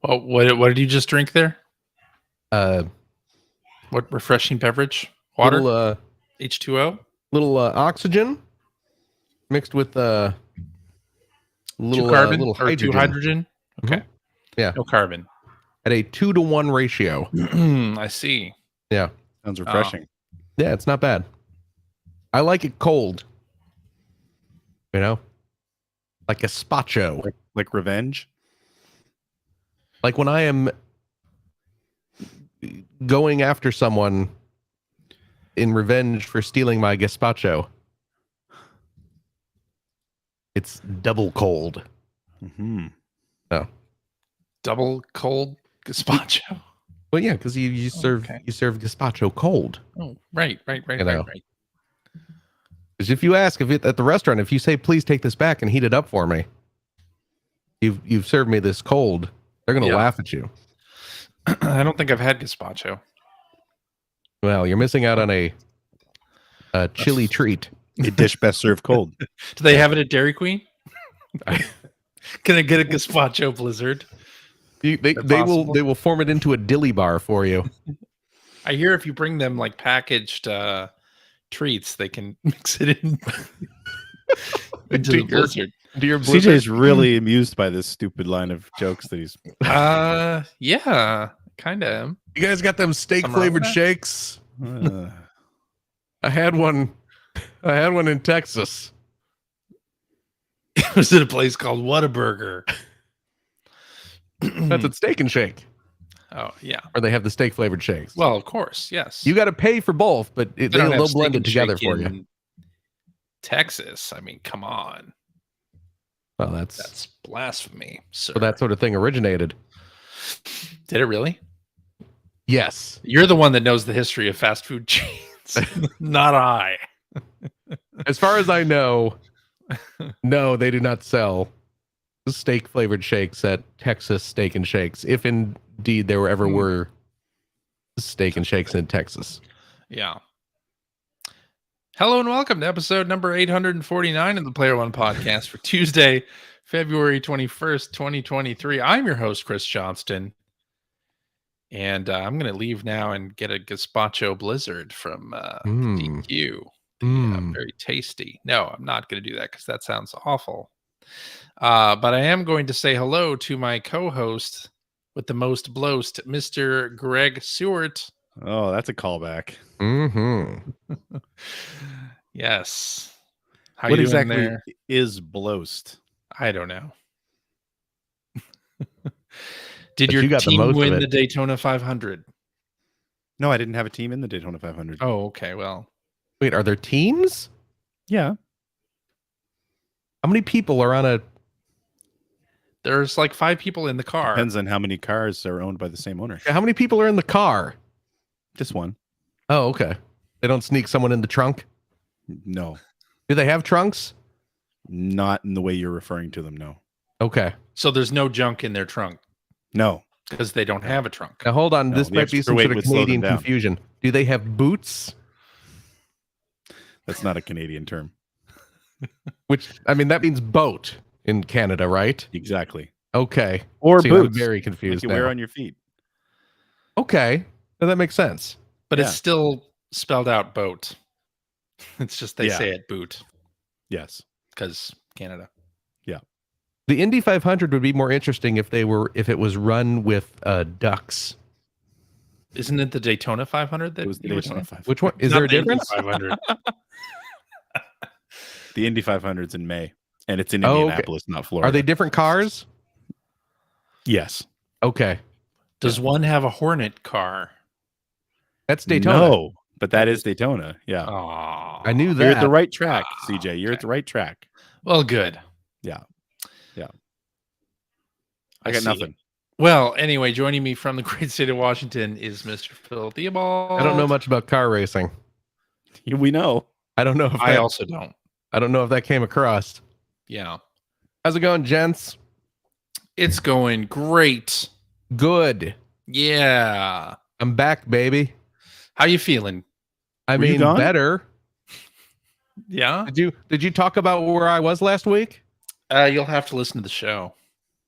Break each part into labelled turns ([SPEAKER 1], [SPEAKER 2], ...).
[SPEAKER 1] Well, what did you just drink there?
[SPEAKER 2] Uh,
[SPEAKER 1] What refreshing beverage? Water? H2O?
[SPEAKER 2] Little oxygen mixed with
[SPEAKER 1] Two
[SPEAKER 2] little
[SPEAKER 1] carbon
[SPEAKER 2] little
[SPEAKER 1] or two
[SPEAKER 2] hydrogen.
[SPEAKER 1] hydrogen? Okay.
[SPEAKER 2] Mhm. Yeah,
[SPEAKER 1] No carbon.
[SPEAKER 2] at a 2-to-1 ratio.
[SPEAKER 1] I see.
[SPEAKER 2] Yeah,
[SPEAKER 3] Sounds refreshing.
[SPEAKER 2] yeah, it's not bad. I like it cold. You know, like gazpacho.
[SPEAKER 3] Like revenge.
[SPEAKER 2] Like when I am going after someone in revenge for stealing my gazpacho. It's double cold.
[SPEAKER 3] Mm-hmm.
[SPEAKER 2] Oh,
[SPEAKER 1] Double cold gazpacho.
[SPEAKER 2] well, yeah, because you serve gazpacho cold.
[SPEAKER 1] Oh, right.
[SPEAKER 2] You know. Because if you ask at the restaurant, if you say please take this back and heat it up for me, you've served me this cold, they're gonna laugh at you.
[SPEAKER 1] I don't think I've had gazpacho.
[SPEAKER 2] Well, you're missing out on a chili treat.
[SPEAKER 3] A dish best served cold.
[SPEAKER 1] Do they have it at Dairy Queen? Can I get a gazpacho blizzard?
[SPEAKER 2] They will form it into a dilly bar for you.
[SPEAKER 1] I hear if you bring them like packaged treats, they can mix it in into the blizzard.
[SPEAKER 3] CJ's really amused by this stupid line of jokes that he's.
[SPEAKER 1] Yeah, kind of.
[SPEAKER 2] You guys got them steak flavored shakes? I had one in Texas.
[SPEAKER 1] It was at a place called Whataburger.
[SPEAKER 2] That's at Steak and Shake.
[SPEAKER 1] Oh, yeah.
[SPEAKER 2] Or they have the steak flavored shakes.
[SPEAKER 1] Well, of course, yes.
[SPEAKER 2] You got to pay for both, but they'll blend it together for you.
[SPEAKER 1] Texas, I mean, come on.
[SPEAKER 2] Well, that's
[SPEAKER 1] blasphemy. Sir.
[SPEAKER 2] So that sort of thing originated.
[SPEAKER 1] Did it really?
[SPEAKER 2] Yes.
[SPEAKER 1] You're the one that knows the history of fast food chains, not I.
[SPEAKER 2] As far as I know, no, they do not sell steak flavored shakes at Texas Steak and Shakes, if indeed there ever were steak and shakes in Texas.
[SPEAKER 1] Yeah. Hello and welcome to episode number 849 of the Player One podcast for Tuesday, February 21st, 2023. I'm your host, Chris Johnston, and I'm going to leave now and get a gazpacho blizzard from DQ. Very tasty. No, I'm not going to do that because that sounds awful. But I am going to say hello to my co-host with the most bloast, Mr. Greg Seward.
[SPEAKER 3] Oh, that's a callback.
[SPEAKER 2] Mm-hmm.
[SPEAKER 1] Yes.
[SPEAKER 3] What exactly is bloast?
[SPEAKER 1] I don't know. Did your team win the Daytona 500?
[SPEAKER 3] No, I didn't have a team in the Daytona 500.
[SPEAKER 1] Oh, okay. Well,
[SPEAKER 2] wait, are there teams?
[SPEAKER 3] Yeah.
[SPEAKER 2] How many people are on a...
[SPEAKER 1] There's like 5 people in the car.
[SPEAKER 3] Depends on how many cars are owned by the same owner.
[SPEAKER 2] How many people are in the car?
[SPEAKER 3] Just one.
[SPEAKER 2] Oh, okay. They don't sneak someone in the trunk?
[SPEAKER 3] No.
[SPEAKER 2] Do they have trunks?
[SPEAKER 3] Not in the way you're referring to them, no.
[SPEAKER 2] Okay.
[SPEAKER 1] So there's no junk in their trunk?
[SPEAKER 3] No.
[SPEAKER 1] Because they don't have a trunk.
[SPEAKER 2] Now, hold on. This might be some sort of Canadian confusion. Do they have boots?
[SPEAKER 3] That's not a Canadian term.
[SPEAKER 2] Which, I mean, that means boat in Canada, right?
[SPEAKER 3] Exactly.
[SPEAKER 2] Okay.
[SPEAKER 3] Or boots.
[SPEAKER 2] I'm very confused
[SPEAKER 3] like you wear on your feet.
[SPEAKER 2] Okay. Well, that makes sense.
[SPEAKER 1] But it's still spelled out boat. It's just they say it boot.
[SPEAKER 3] Yes.
[SPEAKER 1] Because Canada.
[SPEAKER 3] Yeah.
[SPEAKER 2] The Indy 500 would be more interesting if it was run with ducks.
[SPEAKER 1] Isn't it the Daytona 500 that
[SPEAKER 3] it was the Daytona 500?
[SPEAKER 2] Which one? Is there a difference?
[SPEAKER 1] 500.
[SPEAKER 3] The Indy 500's in May, and it's in Indianapolis, not Florida.
[SPEAKER 2] Are they different cars?
[SPEAKER 3] Yes.
[SPEAKER 2] Okay.
[SPEAKER 1] Does one have a Hornet car?
[SPEAKER 2] That's Daytona.
[SPEAKER 3] No, but that is Daytona. Yeah.
[SPEAKER 1] Aww.
[SPEAKER 2] I knew that.
[SPEAKER 3] You're at the right track, CJ. You're at the right track.
[SPEAKER 1] Well, good.
[SPEAKER 3] Yeah. Yeah. I got nothing.
[SPEAKER 1] Well, anyway, joining me from the great state of Washington is Mr. Phil Theobald.
[SPEAKER 2] I don't know much about car racing.
[SPEAKER 3] We know.
[SPEAKER 2] I don't know if
[SPEAKER 1] I also don't.
[SPEAKER 2] I don't know if that came across.
[SPEAKER 1] Yeah.
[SPEAKER 2] How's it going, gents?
[SPEAKER 1] It's going great.
[SPEAKER 2] Good.
[SPEAKER 1] Yeah.
[SPEAKER 2] I'm back, baby.
[SPEAKER 1] How you feeling?
[SPEAKER 2] I mean, better.
[SPEAKER 1] Yeah.
[SPEAKER 2] Did you talk about where I was last week?
[SPEAKER 1] You'll have to listen to the show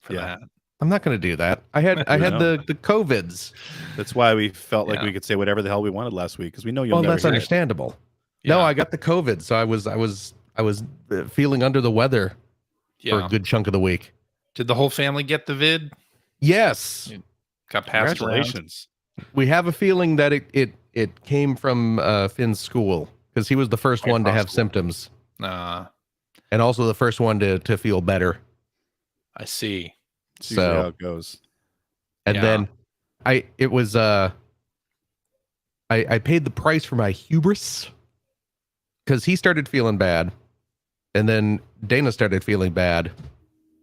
[SPEAKER 1] for that.
[SPEAKER 2] I'm not going to do that. I had
[SPEAKER 3] know.
[SPEAKER 2] the COVIDs.
[SPEAKER 3] That's why we felt like
[SPEAKER 1] Yeah.
[SPEAKER 3] we could say whatever the hell we wanted last week because we know you'll
[SPEAKER 2] Well,
[SPEAKER 3] never
[SPEAKER 2] that's
[SPEAKER 3] hear it.
[SPEAKER 2] understandable.
[SPEAKER 1] Yeah.
[SPEAKER 2] No, I got the COVID, so I was feeling under the weather for a good chunk of the week.
[SPEAKER 1] Did the whole family get the vid?
[SPEAKER 2] Yes,
[SPEAKER 1] Got passed around?
[SPEAKER 3] Congratulations.
[SPEAKER 2] we have a feeling that it came from Finn's school because he was the first
[SPEAKER 1] Quite
[SPEAKER 2] one to have
[SPEAKER 1] possible.
[SPEAKER 2] symptoms
[SPEAKER 1] Nah,
[SPEAKER 2] and also the first one to feel better.
[SPEAKER 1] I see.
[SPEAKER 3] It's usually
[SPEAKER 2] So-
[SPEAKER 3] how it goes.
[SPEAKER 2] And
[SPEAKER 1] Yeah.
[SPEAKER 2] then I paid the price for my hubris because he started feeling bad, and then Dana started feeling bad.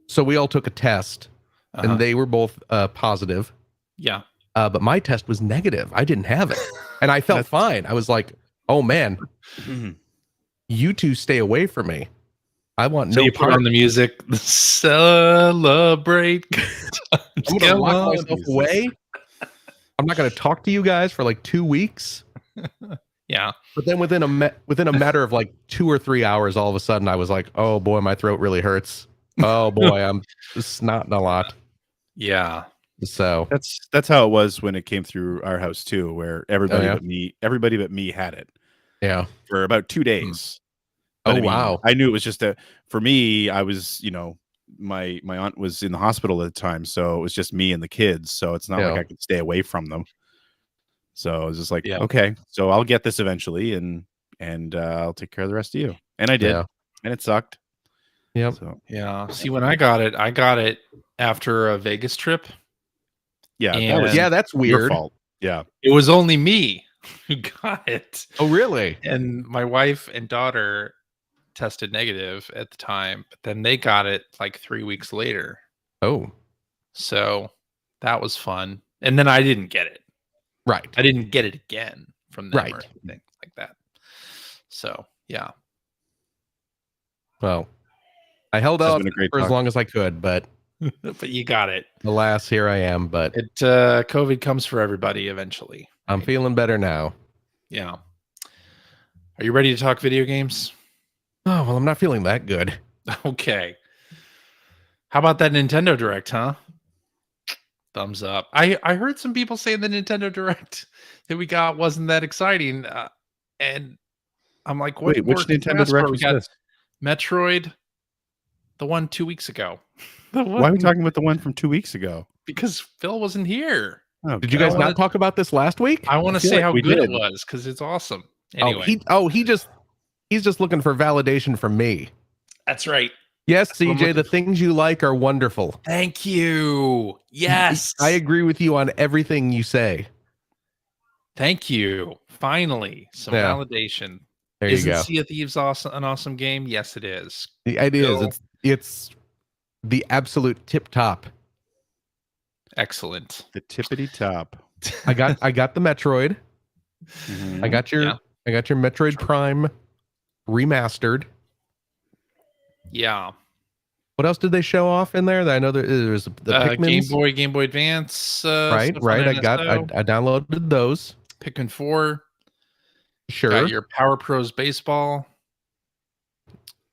[SPEAKER 2] So we all took a test,
[SPEAKER 1] Uh-huh.
[SPEAKER 2] and they were both positive.
[SPEAKER 1] Yeah.
[SPEAKER 2] But my test was negative. I didn't have it, and I felt fine. I was like, "Oh man, you two stay away from me. I want
[SPEAKER 1] So
[SPEAKER 2] no
[SPEAKER 1] you put
[SPEAKER 2] part."
[SPEAKER 1] on the music. Celebrate.
[SPEAKER 2] I'm gonna lock myself away. I'm not gonna talk to you guys for like 2 weeks.
[SPEAKER 1] Yeah.
[SPEAKER 2] But then within a matter of like 2 or 3 hours, all of a sudden I was like, "Oh boy, my throat really hurts. Oh boy, I'm snotting a lot."
[SPEAKER 1] Yeah.
[SPEAKER 2] So
[SPEAKER 3] That's how it was when it came through our house too, where everybody
[SPEAKER 2] yeah?
[SPEAKER 3] but me had it
[SPEAKER 2] yeah.
[SPEAKER 3] for about 2 days. But
[SPEAKER 2] Oh
[SPEAKER 3] I mean,
[SPEAKER 2] wow.
[SPEAKER 3] I knew it was just for me, I was, my aunt was in the hospital at the time, so it was just me and the kids. So it's not
[SPEAKER 2] Yeah.
[SPEAKER 3] like I could stay away from them. So I was just like,
[SPEAKER 1] Yeah.
[SPEAKER 3] okay, so I'll get this eventually, and I'll take care of the rest of you. And I did,
[SPEAKER 2] Yeah.
[SPEAKER 3] and it sucked.
[SPEAKER 2] Yep.
[SPEAKER 3] So
[SPEAKER 1] Yeah. See, when I got it after a Vegas trip.
[SPEAKER 3] yeah, that
[SPEAKER 1] And
[SPEAKER 3] was
[SPEAKER 2] Yeah, that's
[SPEAKER 3] your
[SPEAKER 2] weird.
[SPEAKER 3] fault. Yeah,
[SPEAKER 1] It was only me who got it.
[SPEAKER 2] Oh really?
[SPEAKER 1] And my wife and daughter tested negative at the time, but then they got it like 3 weeks later.
[SPEAKER 2] Oh,
[SPEAKER 1] So that was fun. And then I didn't get it.
[SPEAKER 2] right.
[SPEAKER 1] I didn't get it again from them or
[SPEAKER 2] Right.
[SPEAKER 1] anything like that. So yeah.
[SPEAKER 2] Well, I held
[SPEAKER 3] This has
[SPEAKER 2] out
[SPEAKER 3] been a great
[SPEAKER 2] for as
[SPEAKER 3] talk.
[SPEAKER 2] long as I could, but
[SPEAKER 1] But you got it.
[SPEAKER 2] alas, here I am. But
[SPEAKER 1] It COVID comes for everybody eventually.
[SPEAKER 2] I'm feeling better now.
[SPEAKER 1] Yeah. Are you ready to talk video games?
[SPEAKER 2] Oh well, I'm not feeling that good.
[SPEAKER 1] Okay. How about that Nintendo Direct, huh? Thumbs up. I heard some people say the Nintendo Direct that we got wasn't that exciting, and I'm like, what?
[SPEAKER 3] wait, which
[SPEAKER 1] more could you
[SPEAKER 3] Nintendo
[SPEAKER 1] ask for?
[SPEAKER 3] Direct
[SPEAKER 1] We
[SPEAKER 3] was
[SPEAKER 1] got
[SPEAKER 3] this?
[SPEAKER 1] Metroid, the one 2 weeks ago.
[SPEAKER 3] Why are we talking about the one from 2 weeks ago?
[SPEAKER 1] Because Phil wasn't here.
[SPEAKER 3] Oh,
[SPEAKER 2] Did you guys
[SPEAKER 1] I
[SPEAKER 2] not
[SPEAKER 1] wanna-
[SPEAKER 2] talk about this last week?
[SPEAKER 1] I want to
[SPEAKER 3] feel
[SPEAKER 1] say
[SPEAKER 3] like
[SPEAKER 1] how
[SPEAKER 3] we
[SPEAKER 1] good
[SPEAKER 3] did.
[SPEAKER 1] it was because it's awesome. Anyway,
[SPEAKER 2] He's just looking for validation from me.
[SPEAKER 1] that's right.
[SPEAKER 2] Yes,
[SPEAKER 1] what I'm
[SPEAKER 2] CJ, the
[SPEAKER 1] looking
[SPEAKER 2] things you like are wonderful.
[SPEAKER 1] Thank you. Yes,
[SPEAKER 2] I agree with you on everything you say.
[SPEAKER 1] Thank you. Finally, some
[SPEAKER 2] Yeah.
[SPEAKER 1] validation.
[SPEAKER 2] There
[SPEAKER 1] Isn't
[SPEAKER 2] you go.
[SPEAKER 1] Sea of Thieves an awesome game? Yes, it is.
[SPEAKER 2] It is.
[SPEAKER 1] Bill.
[SPEAKER 2] It's the absolute tip top.
[SPEAKER 1] Excellent.
[SPEAKER 3] the tippity top.
[SPEAKER 2] I got the Metroid.
[SPEAKER 3] Mhm.
[SPEAKER 2] I got your Metroid Prime remastered.
[SPEAKER 1] Yeah.
[SPEAKER 2] What else did they show off in there? I know there's the Pikmins.
[SPEAKER 1] Game Boy Advance.
[SPEAKER 2] Right.
[SPEAKER 1] stuff on
[SPEAKER 2] I
[SPEAKER 1] NSO.
[SPEAKER 2] downloaded those.
[SPEAKER 1] Pikmin 4.
[SPEAKER 2] Sure.
[SPEAKER 1] Got your Power Pros Baseball,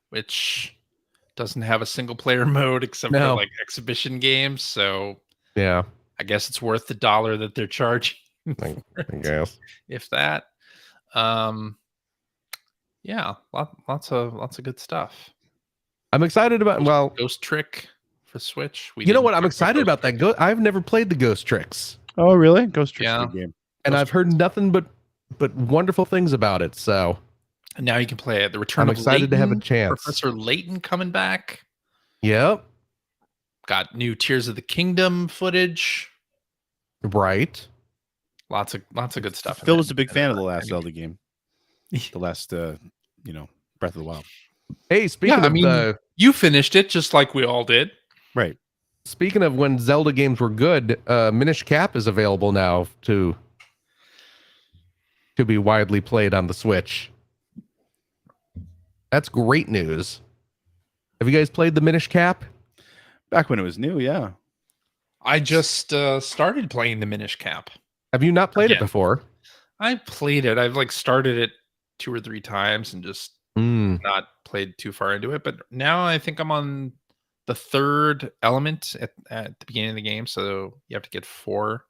[SPEAKER 1] which doesn't have a single player mode except for
[SPEAKER 2] No.
[SPEAKER 1] like exhibition games. So
[SPEAKER 2] Yeah,
[SPEAKER 1] I guess it's worth the $1 that they're charging.
[SPEAKER 2] I
[SPEAKER 1] for it,
[SPEAKER 2] guess.
[SPEAKER 1] if that. Yeah, lots of good stuff.
[SPEAKER 2] I'm excited about. Well,
[SPEAKER 1] Ghost Trick for Switch.
[SPEAKER 2] you know what? I'm excited about that. I've never played the Ghost Tricks,
[SPEAKER 3] Oh, really? Ghost Trick's a
[SPEAKER 1] Yeah.
[SPEAKER 3] good game.
[SPEAKER 2] and
[SPEAKER 1] Ghost
[SPEAKER 2] I've heard nothing but wonderful things about it. So
[SPEAKER 1] And now you can play it. The Return
[SPEAKER 2] I'm
[SPEAKER 1] of
[SPEAKER 2] excited to have a
[SPEAKER 1] Layton,
[SPEAKER 2] chance.
[SPEAKER 1] Professor Layton coming back.
[SPEAKER 2] Yep.
[SPEAKER 1] Got new Tears of the Kingdom footage.
[SPEAKER 2] Right.
[SPEAKER 1] Lots of good stuff. in
[SPEAKER 3] Phil
[SPEAKER 1] it.
[SPEAKER 3] was a big fan of the last Zelda game. The last, Breath of the Wild.
[SPEAKER 2] Hey, speaking
[SPEAKER 1] Yeah, I
[SPEAKER 2] of
[SPEAKER 1] mean- You finished it just like we all did.
[SPEAKER 3] Right.
[SPEAKER 2] speaking of when Zelda games were good, Minish Cap is available now to be widely played on the Switch. That's great news. Have you guys played the Minish Cap?
[SPEAKER 3] Back when it was new, yeah.
[SPEAKER 1] I just started playing the Minish Cap.
[SPEAKER 2] Have you not played it
[SPEAKER 1] Again.
[SPEAKER 2] before?
[SPEAKER 1] I played it. I've like started it 2 or 3 times and just
[SPEAKER 2] Mm.
[SPEAKER 1] not played too far into it. But now I think I'm on the third element at the beginning of the game, so you have to get 4.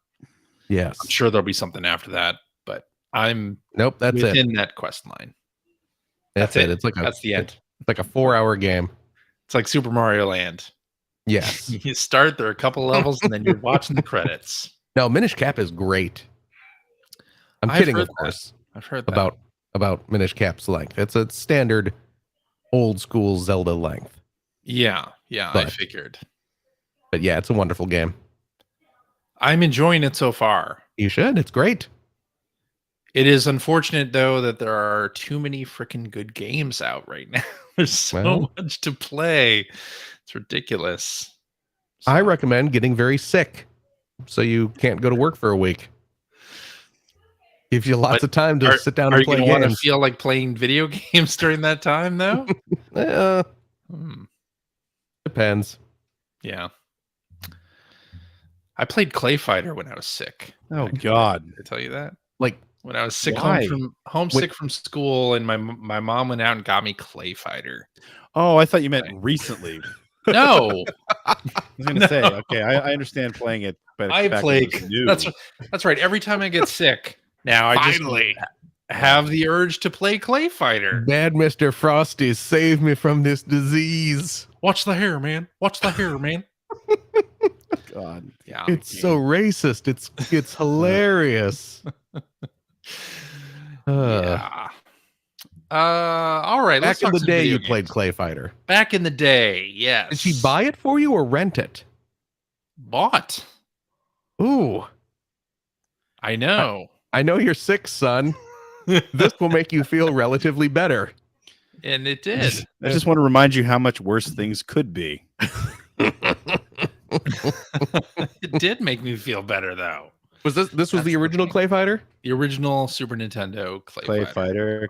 [SPEAKER 2] Yes.
[SPEAKER 1] I'm sure there'll be something after that, but I'm
[SPEAKER 2] Nope. That's it.
[SPEAKER 1] within that quest line.
[SPEAKER 2] That's it. It's like
[SPEAKER 1] That's the end.
[SPEAKER 2] It's like a 4-hour game.
[SPEAKER 1] It's like Super Mario Land.
[SPEAKER 2] Yes.
[SPEAKER 1] You start, there are a couple levels, and then you're watching the credits.
[SPEAKER 2] No, Minish Cap is great. I'm
[SPEAKER 1] I've
[SPEAKER 2] kidding,
[SPEAKER 1] heard
[SPEAKER 2] of course,
[SPEAKER 1] that. I've heard that.
[SPEAKER 2] about Minish Cap's length. It's a standard old school Zelda length.
[SPEAKER 1] Yeah, I
[SPEAKER 2] But-
[SPEAKER 1] figured.
[SPEAKER 2] But yeah, it's a wonderful game.
[SPEAKER 1] I'm enjoying it so far.
[SPEAKER 2] You should. It's great.
[SPEAKER 1] It is unfortunate, though, that there are too many freaking good games out right now. There's so
[SPEAKER 2] Well-
[SPEAKER 1] much to play. It's ridiculous.
[SPEAKER 2] I
[SPEAKER 1] So-
[SPEAKER 2] recommend getting very sick so you can't go to work for a week. Gives you lots
[SPEAKER 1] But
[SPEAKER 2] of time to sit down
[SPEAKER 1] Are
[SPEAKER 2] and
[SPEAKER 1] you
[SPEAKER 2] play
[SPEAKER 1] going to want to
[SPEAKER 2] games.
[SPEAKER 1] feel like playing video games during that time, though?
[SPEAKER 2] Depends.
[SPEAKER 1] Yeah. I played Clay Fighter when I was sick.
[SPEAKER 3] Oh God.
[SPEAKER 1] Did I tell you that?
[SPEAKER 2] Like,
[SPEAKER 1] When I was sick
[SPEAKER 3] Why?
[SPEAKER 1] homesick from school, and my mom went out and got me Clay Fighter.
[SPEAKER 3] Oh, I thought you meant recently.
[SPEAKER 1] No,
[SPEAKER 3] I was gonna say, okay, I understand playing it, but
[SPEAKER 1] I
[SPEAKER 3] back
[SPEAKER 1] play.
[SPEAKER 3] when it was new.
[SPEAKER 1] That's right. Every time I get sick, now I just have the urge to play Clay Fighter.
[SPEAKER 2] Bad Mr. Frosty, save me from this disease.
[SPEAKER 1] Watch the hair, man. Watch the hair, man.
[SPEAKER 3] God.
[SPEAKER 1] Yeah,
[SPEAKER 2] It's so racist. It's hilarious.
[SPEAKER 1] yeah. All right.
[SPEAKER 2] Back
[SPEAKER 1] Let's
[SPEAKER 2] in
[SPEAKER 1] talk
[SPEAKER 2] the
[SPEAKER 1] some
[SPEAKER 2] day,
[SPEAKER 1] video
[SPEAKER 2] you
[SPEAKER 1] games.
[SPEAKER 2] played Clay Fighter.
[SPEAKER 1] Back in the day, yes.
[SPEAKER 2] Did she buy it for you or rent it?
[SPEAKER 1] Bought.
[SPEAKER 2] Ooh,
[SPEAKER 1] I know.
[SPEAKER 2] I know you're sick, son. This will make you feel relatively better.
[SPEAKER 1] And it did.
[SPEAKER 3] I just want to remind you how much worse things could be.
[SPEAKER 1] It did make me feel better, though.
[SPEAKER 2] Was this was
[SPEAKER 1] That's
[SPEAKER 2] the
[SPEAKER 1] the
[SPEAKER 2] original
[SPEAKER 1] thing.
[SPEAKER 2] Clay Fighter?
[SPEAKER 1] The original Super Nintendo Clay Fighter.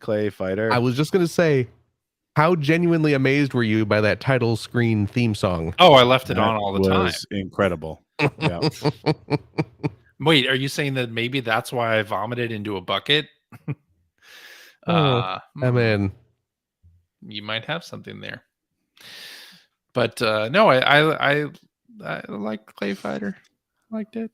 [SPEAKER 3] Clay Fighter.
[SPEAKER 2] I was just gonna say, how genuinely amazed were you by that title screen theme song?
[SPEAKER 1] Oh, I left it
[SPEAKER 3] That
[SPEAKER 1] on all the time.
[SPEAKER 3] was incredible. Yeah.
[SPEAKER 1] Wait, are you saying that maybe that's why I vomited into a bucket?
[SPEAKER 2] I mean,
[SPEAKER 1] you might have something there. But no, I like Clay Fighter. I liked it.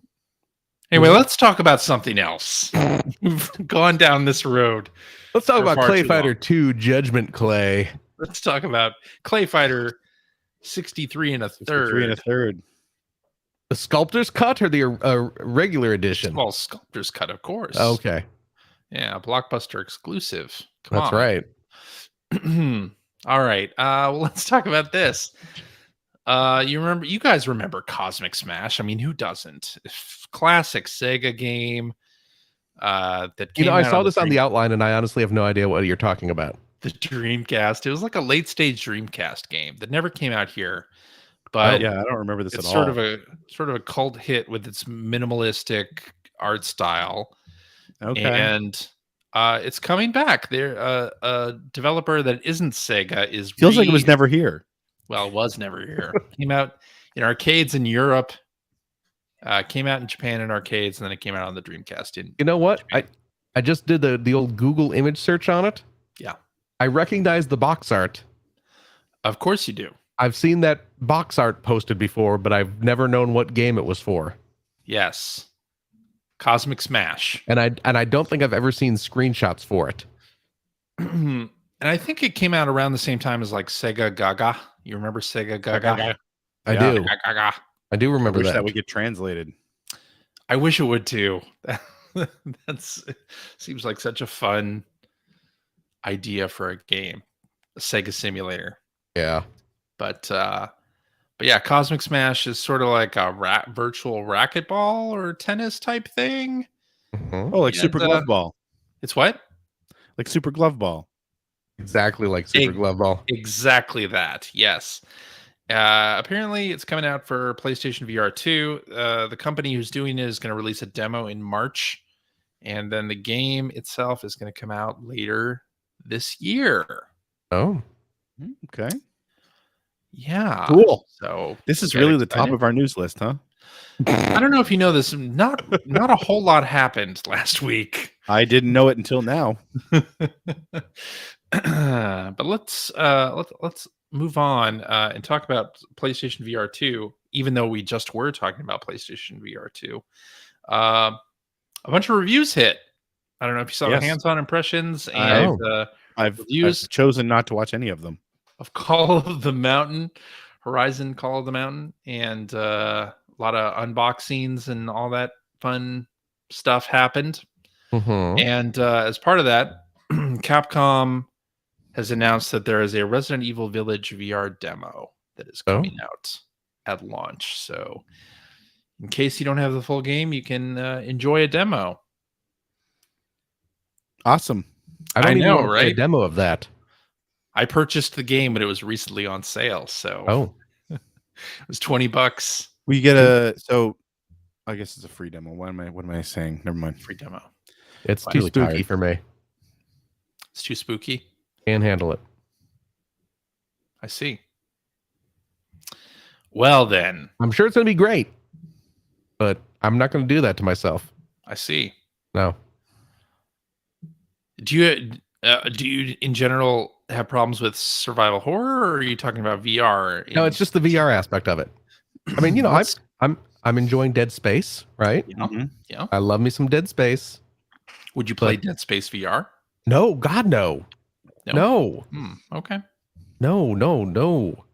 [SPEAKER 1] Anyway, let's talk about something else. We've gone down this road.
[SPEAKER 2] let's talk
[SPEAKER 1] For
[SPEAKER 2] about
[SPEAKER 1] far
[SPEAKER 2] Clay
[SPEAKER 1] too
[SPEAKER 2] Fighter
[SPEAKER 1] long.
[SPEAKER 2] 2 Judgment Clay.
[SPEAKER 1] Let's talk about Clay Fighter 63 and a third.
[SPEAKER 3] 3 and a third.
[SPEAKER 2] The sculptor's cut or the regular edition?
[SPEAKER 1] Well, Sculptor's Cut, of course.
[SPEAKER 2] Okay,
[SPEAKER 1] Yeah, Blockbuster exclusive. Come
[SPEAKER 2] that's
[SPEAKER 1] on.
[SPEAKER 2] right.
[SPEAKER 1] All right. Well, let's talk about this. You guys remember Cosmic Smash? I mean, who doesn't? Classic Sega game. That came
[SPEAKER 2] I
[SPEAKER 1] out
[SPEAKER 2] saw this on
[SPEAKER 1] Dream-
[SPEAKER 2] the outline, and I honestly have no idea what you're talking about.
[SPEAKER 1] the Dreamcast. It was like a late stage Dreamcast game that never came out here, but
[SPEAKER 3] Yeah, I don't remember this
[SPEAKER 1] it's
[SPEAKER 3] at
[SPEAKER 1] sort
[SPEAKER 3] all.
[SPEAKER 1] of a cult hit with its minimalistic art style.
[SPEAKER 3] Okay.
[SPEAKER 1] And it's coming back. There, a developer that isn't Sega is
[SPEAKER 3] Feels like it was never here.
[SPEAKER 1] well, it was never here. Came out in arcades in Europe. Came out in Japan in arcades, and then it came out on the Dreamcast.
[SPEAKER 2] You know what? I just did the old Google image search on it.
[SPEAKER 1] Yeah.
[SPEAKER 2] I recognize the box art.
[SPEAKER 1] Of course you do.
[SPEAKER 2] I've seen that box art posted before, but I've never known what game it was for.
[SPEAKER 1] Yes. Cosmic Smash.
[SPEAKER 2] And I don't think I've ever seen screenshots for it.
[SPEAKER 1] And I think it came out around the same time as like Sega Gaga. You remember Sega Gaga?
[SPEAKER 2] I
[SPEAKER 3] Yeah.
[SPEAKER 2] do.
[SPEAKER 1] Gaga.
[SPEAKER 2] I do
[SPEAKER 3] I
[SPEAKER 2] remember
[SPEAKER 3] wish
[SPEAKER 2] that.
[SPEAKER 3] that would get translated.
[SPEAKER 1] I wish it would too. That's seems like such a fun idea for a game, a Sega simulator.
[SPEAKER 2] Yeah.
[SPEAKER 1] But yeah, Cosmic Smash is sort of like a virtual racquetball or tennis type thing.
[SPEAKER 2] Mhm.
[SPEAKER 3] Oh, like
[SPEAKER 1] And,
[SPEAKER 3] Super Glove Ball.
[SPEAKER 1] It's what?
[SPEAKER 3] Like Super Glove Ball.
[SPEAKER 2] Exactly like Super
[SPEAKER 1] Egg.
[SPEAKER 2] Glove Ball.
[SPEAKER 1] Exactly that. Yes. Apparently, it's coming out for PlayStation VR 2. The company who's doing it is going to release a demo in March, and then the game itself is going to come out later this year.
[SPEAKER 2] Oh.
[SPEAKER 3] Okay.
[SPEAKER 1] Yeah.
[SPEAKER 3] Cool.
[SPEAKER 1] So
[SPEAKER 3] This is
[SPEAKER 1] get
[SPEAKER 3] really the top
[SPEAKER 1] excited.
[SPEAKER 3] of our news list, huh?
[SPEAKER 1] I don't know if you know this. Not a whole lot happened last week.
[SPEAKER 3] I didn't know it until now.
[SPEAKER 1] But let's move on and talk about PlayStation VR 2, even though we just were talking about PlayStation VR 2. A bunch of reviews hit. I don't know if you saw the
[SPEAKER 3] Yes.
[SPEAKER 1] hands-on impressions
[SPEAKER 3] I've-
[SPEAKER 1] and
[SPEAKER 3] I've
[SPEAKER 1] reviews
[SPEAKER 3] chosen not to watch any of them.
[SPEAKER 1] of Call of the Mountain, Horizon Call of the Mountain, and a lot of unboxings and all that fun stuff happened.
[SPEAKER 2] Mhm.
[SPEAKER 1] And as part of that, Capcom has announced that there is a Resident Evil Village VR demo that is coming out at launch. So, in case you don't have the full game, you can enjoy a demo.
[SPEAKER 3] Awesome.
[SPEAKER 2] I don't
[SPEAKER 1] I
[SPEAKER 2] even
[SPEAKER 1] know,
[SPEAKER 2] want to play a
[SPEAKER 1] right?
[SPEAKER 2] demo of that.
[SPEAKER 1] I purchased the game, but it was recently on sale, so it was $20.
[SPEAKER 3] We get a so. I guess it's a free demo. What am I saying? Never mind.
[SPEAKER 1] Free demo.
[SPEAKER 2] It's
[SPEAKER 3] I'm
[SPEAKER 2] too
[SPEAKER 3] really
[SPEAKER 2] spooky
[SPEAKER 3] tired.
[SPEAKER 2] for me.
[SPEAKER 1] It's too spooky.
[SPEAKER 2] Can't handle it.
[SPEAKER 1] I see. Well, then,
[SPEAKER 2] I'm sure it's going to be great, but I'm not going to do that to myself.
[SPEAKER 1] I see.
[SPEAKER 2] No.
[SPEAKER 1] Do you in general have problems with survival horror, or are you talking about VR?
[SPEAKER 2] No, it's just the VR aspect of it. I mean,
[SPEAKER 1] What's-
[SPEAKER 2] I'm enjoying Dead Space, right?
[SPEAKER 1] Yeah.
[SPEAKER 3] Mhm.
[SPEAKER 1] Yeah.
[SPEAKER 2] I love me some Dead Space.
[SPEAKER 1] Would you play
[SPEAKER 2] But-
[SPEAKER 1] Dead Space VR?
[SPEAKER 2] No, God, no.
[SPEAKER 1] No?
[SPEAKER 2] No.
[SPEAKER 1] Okay.
[SPEAKER 2] No.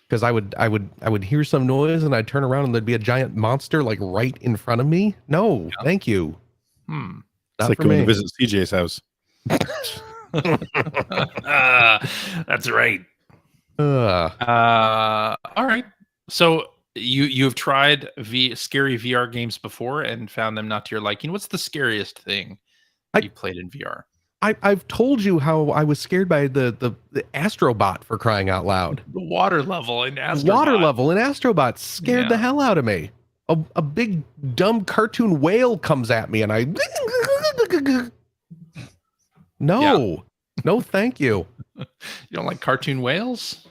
[SPEAKER 2] Because I would hear some noise and I'd turn around and there'd be a giant monster like right in front of me. No,
[SPEAKER 1] Yeah.
[SPEAKER 2] thank you.
[SPEAKER 1] Hmm.
[SPEAKER 3] It's
[SPEAKER 2] Not
[SPEAKER 3] like
[SPEAKER 2] for
[SPEAKER 3] going
[SPEAKER 2] me.
[SPEAKER 3] to visit CJ's house.
[SPEAKER 1] That's right.
[SPEAKER 2] Ugh.
[SPEAKER 1] All right. So you've tried scary VR games before and found them not to your liking. What's the scariest thing you played in VR?
[SPEAKER 2] I've told you how I was scared by the Astrobot, for crying out loud.
[SPEAKER 1] The water level in Astrobot.
[SPEAKER 2] Water level in Astrobot scared the
[SPEAKER 1] Yeah.
[SPEAKER 2] hell out of me. A big dumb cartoon whale comes at me and I no, thank you.
[SPEAKER 1] You don't like cartoon whales?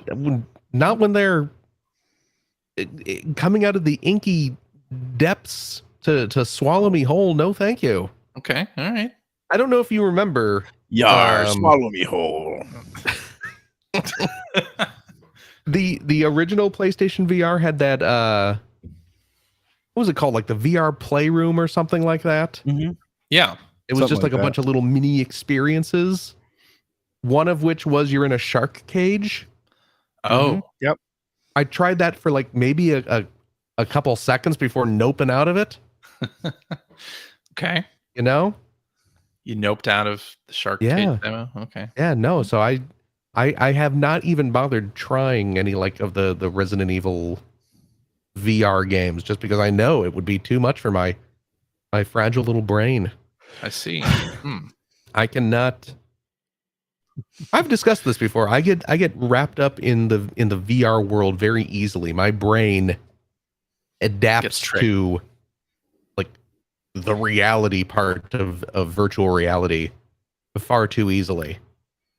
[SPEAKER 2] Not when they're coming out of the inky depths to swallow me whole. No, thank you.
[SPEAKER 1] Okay. All right.
[SPEAKER 2] I don't know if you remember
[SPEAKER 3] Yar,
[SPEAKER 2] Um,
[SPEAKER 3] swallow me whole.
[SPEAKER 2] the original PlayStation VR had that what was it called, like the VR Playroom or something like that.
[SPEAKER 1] Yeah.
[SPEAKER 2] It was
[SPEAKER 3] Something
[SPEAKER 2] just
[SPEAKER 3] like
[SPEAKER 2] like a
[SPEAKER 3] that.
[SPEAKER 2] bunch of little mini experiences, one of which was you're in a shark cage.
[SPEAKER 1] Oh.
[SPEAKER 3] Yep.
[SPEAKER 2] I tried that for like maybe a couple seconds before noping out of it.
[SPEAKER 1] Okay.
[SPEAKER 2] You know?
[SPEAKER 1] You noped out of the shark
[SPEAKER 2] Yeah.
[SPEAKER 1] cage demo. Okay.
[SPEAKER 2] Yeah, no. So I have not even bothered trying any like of the Resident Evil VR games, just because I know it would be too much for my fragile little brain.
[SPEAKER 1] I see.
[SPEAKER 2] I cannot. I've discussed this before. I get wrapped up in the VR world very easily. My brain adapts
[SPEAKER 1] Gets tricked.
[SPEAKER 2] to like the reality part of virtual reality far too easily.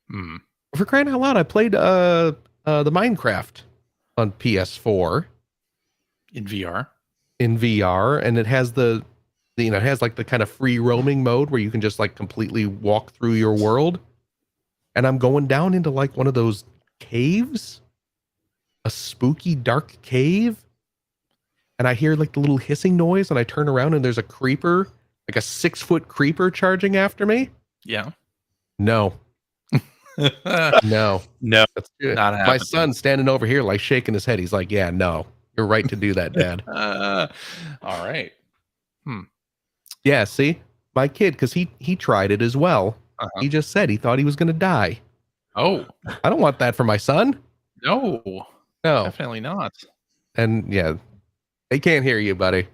[SPEAKER 1] Hmm.
[SPEAKER 2] For crying out loud, I played the Minecraft on PS4
[SPEAKER 1] In VR.
[SPEAKER 2] in VR, and it has it has like the kind of free roaming mode where you can just like completely walk through your world. And I'm going down into like one of those caves, a spooky dark cave. And I hear like the little hissing noise, and I turn around and there's a creeper, like a 6-foot creeper charging after me.
[SPEAKER 1] Yeah.
[SPEAKER 2] No, no.
[SPEAKER 1] No.
[SPEAKER 2] That's
[SPEAKER 1] Not
[SPEAKER 2] my
[SPEAKER 1] happening.
[SPEAKER 2] son's standing over here like shaking his head. He's like, yeah, no, you're right to do that, Dad.
[SPEAKER 1] All right.
[SPEAKER 2] Yeah, see, my kid, because he tried it as well.
[SPEAKER 1] Uh-huh.
[SPEAKER 2] He just said he thought he was going to die.
[SPEAKER 1] Oh,
[SPEAKER 2] I don't want that for my son.
[SPEAKER 1] no.
[SPEAKER 2] No.
[SPEAKER 1] Definitely not.
[SPEAKER 2] And yeah, they can't hear you, buddy.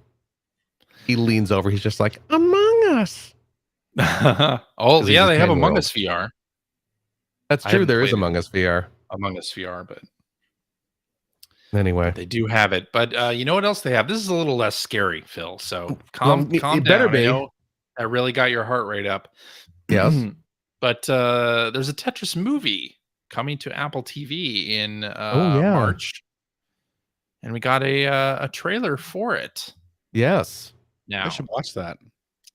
[SPEAKER 2] He leans over. He's just like, Among Us.
[SPEAKER 1] Oh,
[SPEAKER 2] he's
[SPEAKER 1] yeah,
[SPEAKER 2] a
[SPEAKER 1] they have
[SPEAKER 2] 10-year-old.
[SPEAKER 1] Among Us VR.
[SPEAKER 2] That's
[SPEAKER 1] I
[SPEAKER 2] true.
[SPEAKER 1] haven't
[SPEAKER 2] There is
[SPEAKER 1] played it.
[SPEAKER 2] Among Us VR.
[SPEAKER 1] Among Us VR, but
[SPEAKER 2] Anyway,
[SPEAKER 1] they do have it. But you know what else they have? This is a little less scary, Phil. So
[SPEAKER 2] Well,
[SPEAKER 1] calm
[SPEAKER 2] it better
[SPEAKER 1] down. I
[SPEAKER 2] be.
[SPEAKER 1] know that really got your heart rate up.
[SPEAKER 2] yes.
[SPEAKER 1] But there's a Tetris movie coming to Apple TV in
[SPEAKER 2] yeah.
[SPEAKER 1] March, and we got a trailer for it
[SPEAKER 2] Yes.
[SPEAKER 1] now.
[SPEAKER 3] I should watch that.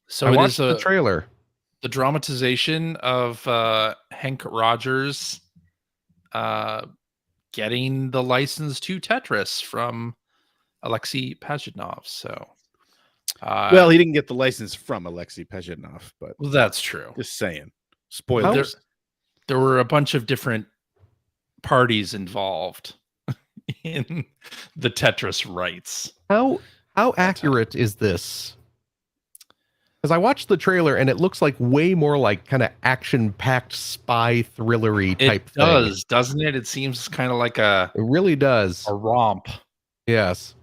[SPEAKER 1] So
[SPEAKER 2] I
[SPEAKER 1] it
[SPEAKER 2] watched
[SPEAKER 1] is
[SPEAKER 2] the trailer.
[SPEAKER 1] the dramatization of Hank Rogers' getting the license to Tetris from Alexei Pajitnov. So,
[SPEAKER 3] Well, he didn't get the license from Alexei Pajitnov, but
[SPEAKER 1] that's true.
[SPEAKER 3] just saying.
[SPEAKER 1] But
[SPEAKER 3] Spoilers.
[SPEAKER 1] there were a bunch of different parties involved in the Tetris rights.
[SPEAKER 2] How accurate is this? Because I watched the trailer and it looks like way more like kind of action-packed spy thrillery type
[SPEAKER 1] It
[SPEAKER 2] thing.
[SPEAKER 1] does, doesn't it? It seems kind of like
[SPEAKER 2] It really does.
[SPEAKER 1] a romp.
[SPEAKER 2] Yes.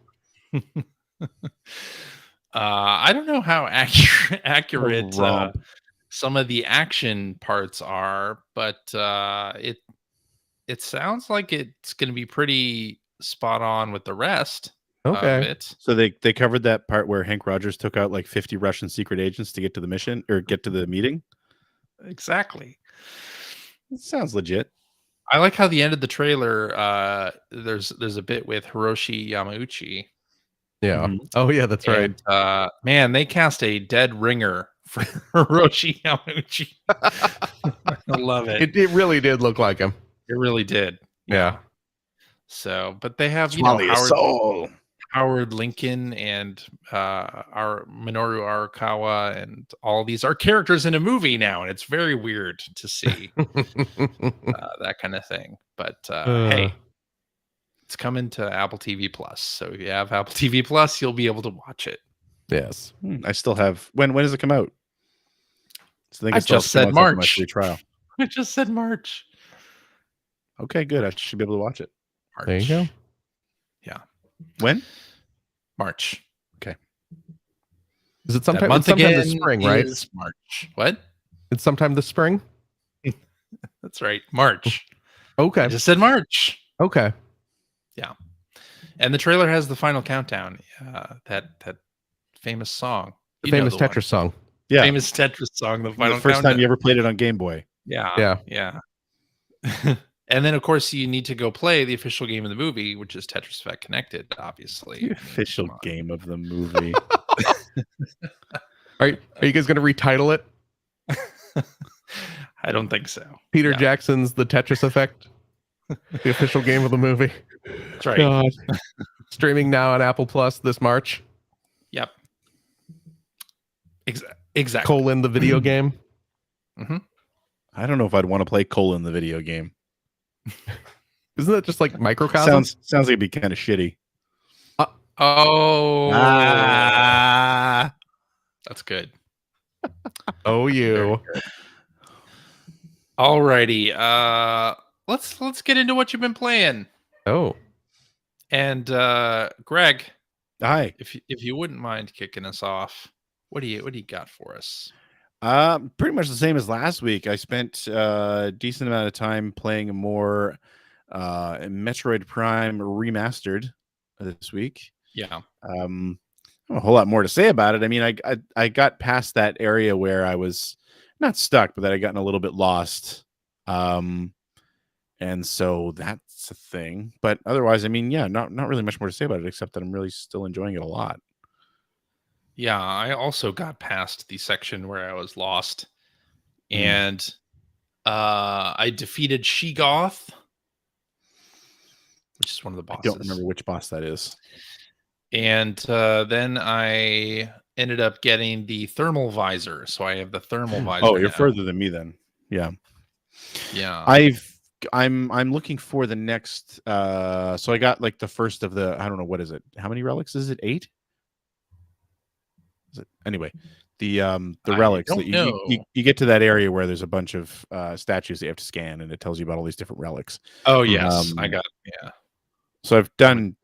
[SPEAKER 1] I don't know how accurate some of the action parts are, but it sounds like it's going to be pretty spot on with the rest of it.
[SPEAKER 3] So they covered that part where Hank Rogers took out like 50 Russian secret agents to get to the mission or get to the meeting.
[SPEAKER 1] Exactly.
[SPEAKER 3] It sounds legit.
[SPEAKER 1] I like how the end of the trailer, there's a bit with Hiroshi Yamauchi.
[SPEAKER 2] Yeah. Oh yeah, that's right.
[SPEAKER 1] And, man, they cast a dead ringer for Hiroshi Yamauchi. I love it.
[SPEAKER 2] It really did look like him.
[SPEAKER 1] It really did.
[SPEAKER 2] Yeah.
[SPEAKER 1] So, but they have Howard Lincoln and our Minoru Arakawa, and all these are characters in a movie now, and it's very weird to see that kind of thing. But hey, it's coming to Apple TV Plus, so if you have Apple TV Plus, you'll be able to watch it.
[SPEAKER 2] Yes,
[SPEAKER 3] I still have. When does it come out?
[SPEAKER 1] I just said March.
[SPEAKER 3] My free trial.
[SPEAKER 1] I just said March.
[SPEAKER 3] Okay, good. I should be able to watch it.
[SPEAKER 1] March.
[SPEAKER 2] There you go.
[SPEAKER 1] Yeah.
[SPEAKER 3] When?
[SPEAKER 1] March.
[SPEAKER 3] Okay.
[SPEAKER 2] Is it sometime? It's sometime this spring, right?
[SPEAKER 1] March. What?
[SPEAKER 2] It's sometime this spring.
[SPEAKER 1] That's right. March.
[SPEAKER 2] Okay.
[SPEAKER 1] I just said March.
[SPEAKER 2] Okay.
[SPEAKER 1] Yeah. And the trailer has the final countdown. That famous song.
[SPEAKER 2] The famous Tetris song.
[SPEAKER 3] Yeah.
[SPEAKER 1] Famous Tetris song. The final
[SPEAKER 3] first
[SPEAKER 1] countdown.
[SPEAKER 3] time you ever played it on Game Boy.
[SPEAKER 1] Yeah. And then, of course, you need to go play the official game of the movie, which is Tetris Effect Connected, obviously.
[SPEAKER 3] The official game of the movie.
[SPEAKER 2] Are you guys going to retitle it?
[SPEAKER 1] I don't think so.
[SPEAKER 2] Peter Jackson's The Tetris Effect, the official game of the movie.
[SPEAKER 1] That's right.
[SPEAKER 2] Streaming now on Apple Plus this March.
[SPEAKER 1] Yep. Exactly.
[SPEAKER 2] Colon the video game.
[SPEAKER 1] Mm-hmm.
[SPEAKER 3] I don't know if I'd want to play Colon the video game.
[SPEAKER 2] Isn't that just like microcosm?
[SPEAKER 3] Sounds like it'd be kind of shitty.
[SPEAKER 1] That's good.
[SPEAKER 2] Oh, you.
[SPEAKER 1] Alrighty. Let's get into what you've been playing.
[SPEAKER 2] Oh.
[SPEAKER 1] And Greg,
[SPEAKER 3] hi.
[SPEAKER 1] If you wouldn't mind kicking us off, what do you got for us?
[SPEAKER 3] Pretty much the same as last week. I spent a decent amount of time playing more Metroid Prime Remastered this week.
[SPEAKER 1] Yeah.
[SPEAKER 3] A whole lot more to say about it. I mean, I got past that area where I was not stuck, but that I gotten a little bit lost. And so that's a thing. But otherwise, I mean, yeah, not really much more to say about it, except that I'm really still enjoying it a lot.
[SPEAKER 1] Yeah, I also got past the section where I was lost, and I defeated Shegoth, which is one of the bosses.
[SPEAKER 3] I don't remember which boss that is.
[SPEAKER 1] And then I ended up getting the thermal visor, so I have the thermal visor.
[SPEAKER 3] Oh, you're
[SPEAKER 1] now.
[SPEAKER 3] further than me then. Yeah. I'm looking for the next. So I got like the first of the. I don't know, what is it? How many relics is it? 8. Anyway, the relics that you get to that area where there's a bunch of statues that you have to scan, and it tells you about all these different relics.
[SPEAKER 1] Oh yes, I got it. Yeah.
[SPEAKER 3] So I've done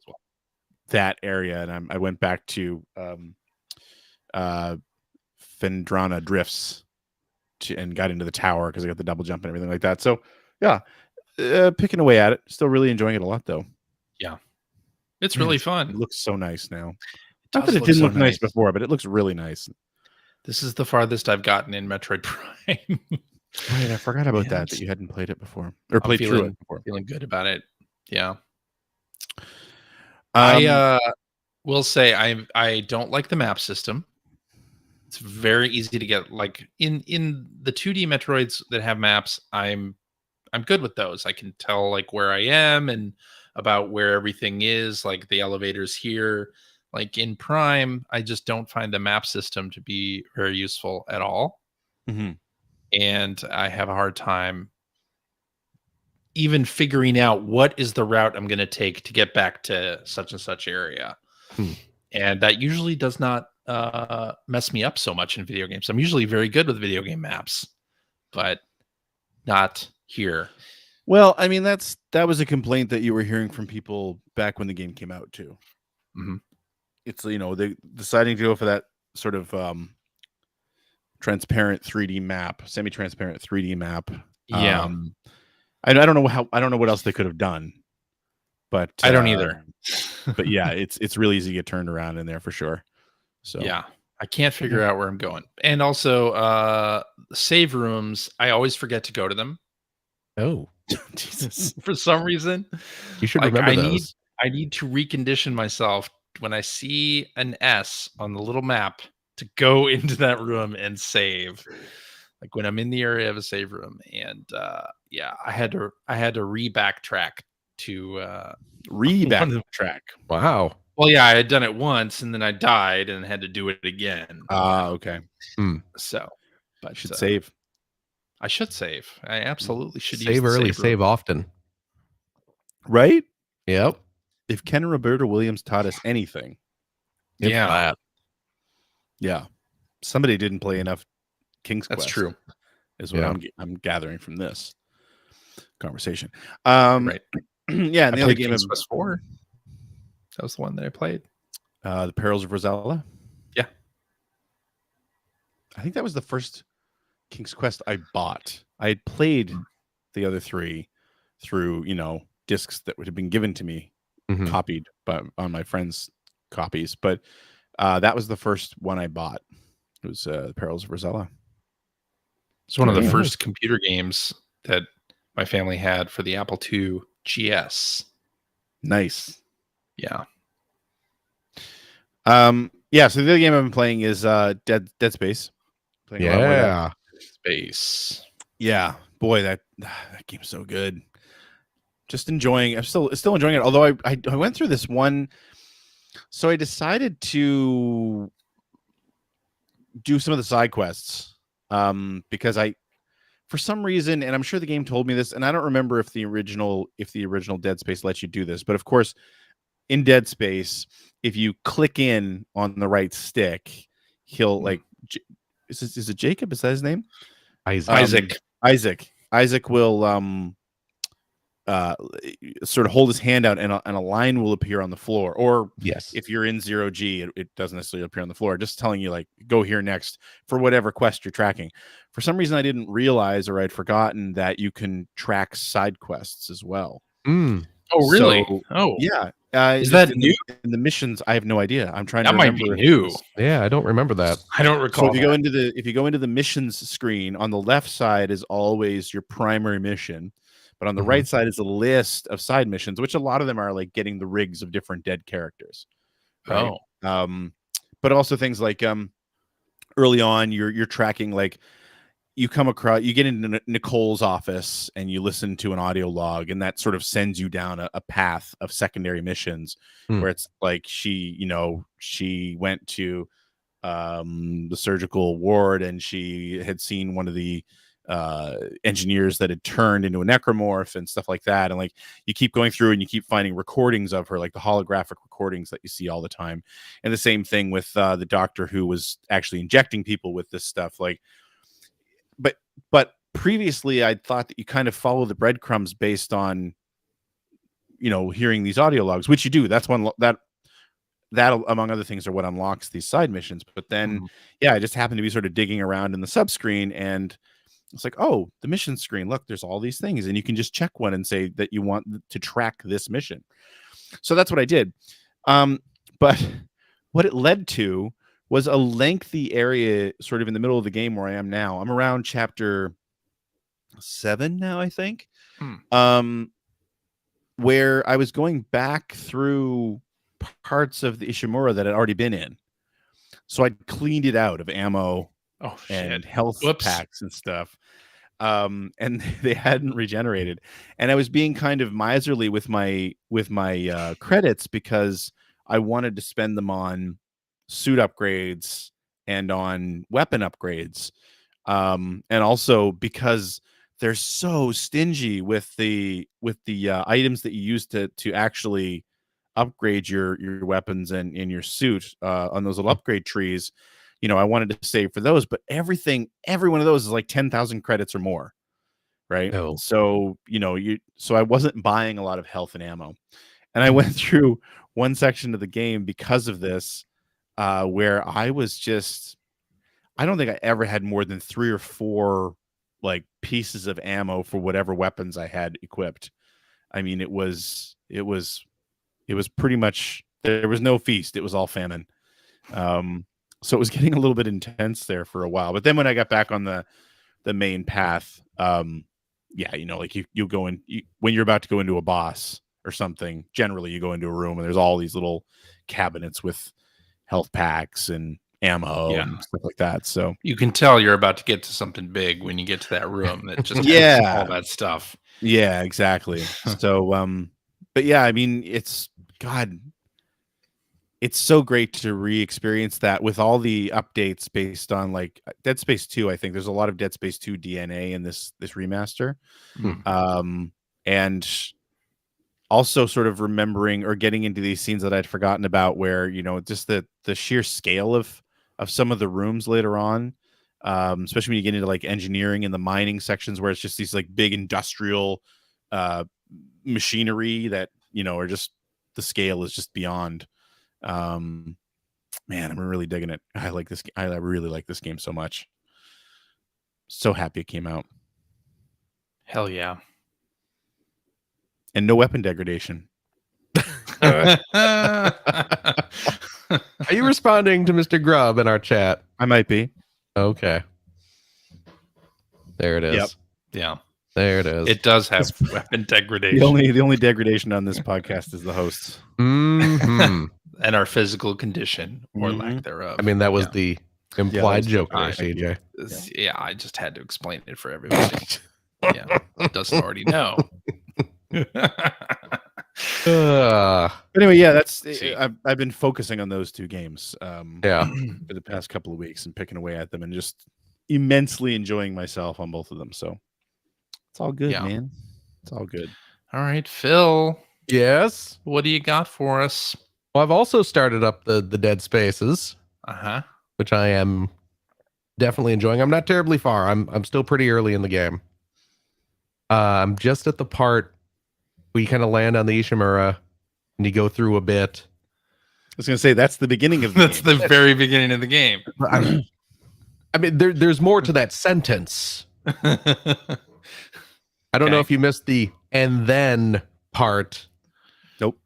[SPEAKER 3] that area, and I went back to Fendrana Drifts and got into the tower because I got the double jump and everything like that. So yeah, picking away at it. Still really enjoying it a lot though.
[SPEAKER 1] Yeah, it's really fun.
[SPEAKER 3] It looks so nice now. Not that it didn't look nice before, but it looks really nice.
[SPEAKER 1] This is the farthest I've gotten in Metroid Prime.
[SPEAKER 3] Right, I forgot about that you hadn't played it before or played through it before.
[SPEAKER 1] Feeling good about it. Yeah. I will say I don't like the map system. It's very easy to get like in the 2D Metroids that have maps. I'm I'm good with those. I can tell like where I am and about where everything is, like the elevators here. Like in Prime, I just don't find the map system to be very useful at all.
[SPEAKER 3] Mm-hmm.
[SPEAKER 1] And I have a hard time even figuring out what is the route I'm going to take to get back to such and such area. And that usually does not mess me up so much in video games. I'm usually very good with video game maps, but not here.
[SPEAKER 3] Well, I mean, that was a complaint that you were hearing from people back when the game came out too.
[SPEAKER 1] Mm-hmm.
[SPEAKER 3] It's, they deciding to go for that sort of transparent 3D map, semi-transparent 3D map.
[SPEAKER 1] Yeah.
[SPEAKER 3] I don't know what else they could have done, but
[SPEAKER 1] I don't either.
[SPEAKER 3] But yeah, it's really easy to get turned around in there for sure. So
[SPEAKER 1] yeah, I can't figure out where I'm going. And also save rooms, I always forget to go to them.
[SPEAKER 2] Oh,
[SPEAKER 3] Jesus.
[SPEAKER 1] For some reason.
[SPEAKER 2] You should remember those.
[SPEAKER 1] I need to recondition myself when I see an S on the little map to go into that room and save. Like when I'm in the area of a save room. And I had to re-backtrack to
[SPEAKER 3] re-backtrack.
[SPEAKER 2] Wow.
[SPEAKER 1] Well, yeah, I had done it once and then I died and had to do it again.
[SPEAKER 3] Okay.
[SPEAKER 1] So, but
[SPEAKER 3] should save.
[SPEAKER 1] I should save. I absolutely should
[SPEAKER 2] save early, save often.
[SPEAKER 3] Right?
[SPEAKER 2] Yep.
[SPEAKER 3] If Ken and Roberta Williams taught us anything,
[SPEAKER 1] yeah.
[SPEAKER 3] Somebody didn't play enough King's Quest.
[SPEAKER 1] That's true.
[SPEAKER 3] Is what I'm gathering from this conversation.
[SPEAKER 1] Right.
[SPEAKER 3] Yeah, and the other game
[SPEAKER 1] King's Quest 4. That was the one that I played.
[SPEAKER 3] The Perils of Rosella.
[SPEAKER 1] Yeah.
[SPEAKER 3] I think that was the first King's Quest I bought. I had played the other three through, discs that would have been given to me, copied on my friends' copies. But that was the first one I bought. It was The Perils of Rosella.
[SPEAKER 1] It's one of the first computer games that my family had for the Apple II GS.
[SPEAKER 3] Nice.
[SPEAKER 1] Yeah.
[SPEAKER 3] Yeah, so the other game I've been playing is Dead Space.
[SPEAKER 2] Playing a lot more
[SPEAKER 1] Space.
[SPEAKER 3] Yeah. Boy, that game's so good. Just enjoying. I'm still enjoying it. Although I went through this one, so I decided to do some of the side quests because for some reason, and I'm sure the game told me this, and I don't remember if the original Dead Space lets you do this, but of course, in Dead Space, if you click in on the right stick, he'll like. Is it Jacob? Is that his name?
[SPEAKER 1] Isaac.
[SPEAKER 3] Isaac will sort of hold his hand out and a line will appear on the floor. Or
[SPEAKER 2] yes,
[SPEAKER 3] if you're in 0G, it doesn't necessarily appear on the floor. Just telling you like go here next for whatever quest you're tracking. For some reason, I didn't realize or I'd forgotten that you can track side quests as well.
[SPEAKER 1] Oh, really?
[SPEAKER 3] So, yeah.
[SPEAKER 1] Is that new?
[SPEAKER 3] In the missions, I have no idea. I'm trying
[SPEAKER 1] to
[SPEAKER 3] remember.
[SPEAKER 1] That might be new.
[SPEAKER 2] Yeah, I don't remember that.
[SPEAKER 1] I don't recall.
[SPEAKER 3] So if you go into the missions screen, on the left side is always your primary mission, but on the right side is a list of side missions, which a lot of them are like getting the rigs of different dead characters. Right?
[SPEAKER 1] Oh.
[SPEAKER 3] But also things like early on, you're tracking like. You get into Nicole's office and you listen to an audio log, and that sort of sends you down a path of secondary missions where it's like she went to the surgical ward and she had seen one of the engineers that had turned into a necromorph and stuff like that. And like you keep going through and you keep finding recordings of her, like the holographic recordings that you see all the time. And the same thing with the doctor who was actually injecting people with this stuff. Like, but previously I'd thought that you kind of follow the breadcrumbs based on, hearing these audio logs, which you do. That's one that among other things are what unlocks these side missions. But then, I just happened to be sort of digging around in the sub screen and it's like, oh, the mission screen, look, there's all these things. And you can just check one and say that you want to track this mission. So that's what I did. But what it led to was a lengthy area sort of in the middle of the game where I am now. I'm around chapter 7 now, I think, where I was going back through parts of the Ishimura that I'd already been in. So I'd cleaned it out of ammo and health packs and stuff. and they hadn't regenerated, and I was being kind of miserly with my credits because I wanted to spend them on suit upgrades and on weapon upgrades, and also because they're so stingy with the items that you use to actually upgrade your weapons and in your suit on those little upgrade trees. I wanted to save for those, but every one of those is like 10,000 credits or more, right?
[SPEAKER 2] No.
[SPEAKER 3] So so I wasn't buying a lot of health and ammo, and I went through one section of the game because of this, where I don't think I ever had more than 3 or 4 like pieces of ammo for whatever weapons I had equipped. I mean, it was pretty much, there was no feast. It was all famine. So it was getting a little bit intense there for a while. But then when I got back on the main path, yeah, like you go in, when you're about to go into a boss or something, generally you go into a room and there's all these little cabinets with health packs and ammo and stuff like that. So
[SPEAKER 1] you can tell you're about to get to something big when you get to that room that just has
[SPEAKER 3] Yeah.
[SPEAKER 1] all that stuff.
[SPEAKER 3] yeah, exactly. So but yeah, I mean, it's so great to re-experience that with all the updates based on like Dead Space 2. I think there's a lot of Dead Space 2 DNA in this remaster. And also sort of remembering or getting into these scenes that I'd forgotten about, where just the sheer scale of some of the rooms later on, especially when you get into like engineering and the mining sections, where it's just these like big industrial machinery that are just, the scale is just beyond. Man, I'm really digging it. I like this. I really like this game so much. So happy it came out.
[SPEAKER 1] Hell yeah.
[SPEAKER 3] And no weapon degradation.
[SPEAKER 2] Are you responding to Mr. Grubb in our chat?
[SPEAKER 3] I might be.
[SPEAKER 2] Okay. There it is.
[SPEAKER 3] Yep.
[SPEAKER 1] Yeah.
[SPEAKER 2] There it is.
[SPEAKER 1] It does have weapon degradation.
[SPEAKER 3] The only degradation on this podcast is the hosts.
[SPEAKER 2] Mhm.
[SPEAKER 1] And our physical condition or lack thereof.
[SPEAKER 2] I mean, that was the implied
[SPEAKER 3] that's
[SPEAKER 2] joke
[SPEAKER 3] fine.
[SPEAKER 2] there, CJ.
[SPEAKER 1] Yeah, I just had to explain it for everybody. Yeah, doesn't already know.
[SPEAKER 2] Uh,
[SPEAKER 3] Anyway, yeah, that's.
[SPEAKER 1] See.
[SPEAKER 3] I've been focusing on those 2 games.
[SPEAKER 2] Yeah.
[SPEAKER 3] For the past couple of weeks and picking away at them and just immensely enjoying myself on both of them. So it's all good, man. It's all good.
[SPEAKER 1] All right, Phil,
[SPEAKER 2] Yes.
[SPEAKER 1] what do you got for us?
[SPEAKER 2] Well, I've also started up the Dead Spaces, which I am definitely enjoying. I'm not terribly far. I'm still pretty early in the game. I'm just at the part where you kind of land on the Ishimura and you go through a bit.
[SPEAKER 3] I was going to say that's the beginning of the
[SPEAKER 1] That's
[SPEAKER 3] game.
[SPEAKER 1] the very beginning of the game.
[SPEAKER 2] I mean, there's more to that sentence. I don't know if you missed the "and then" part.
[SPEAKER 3] Nope.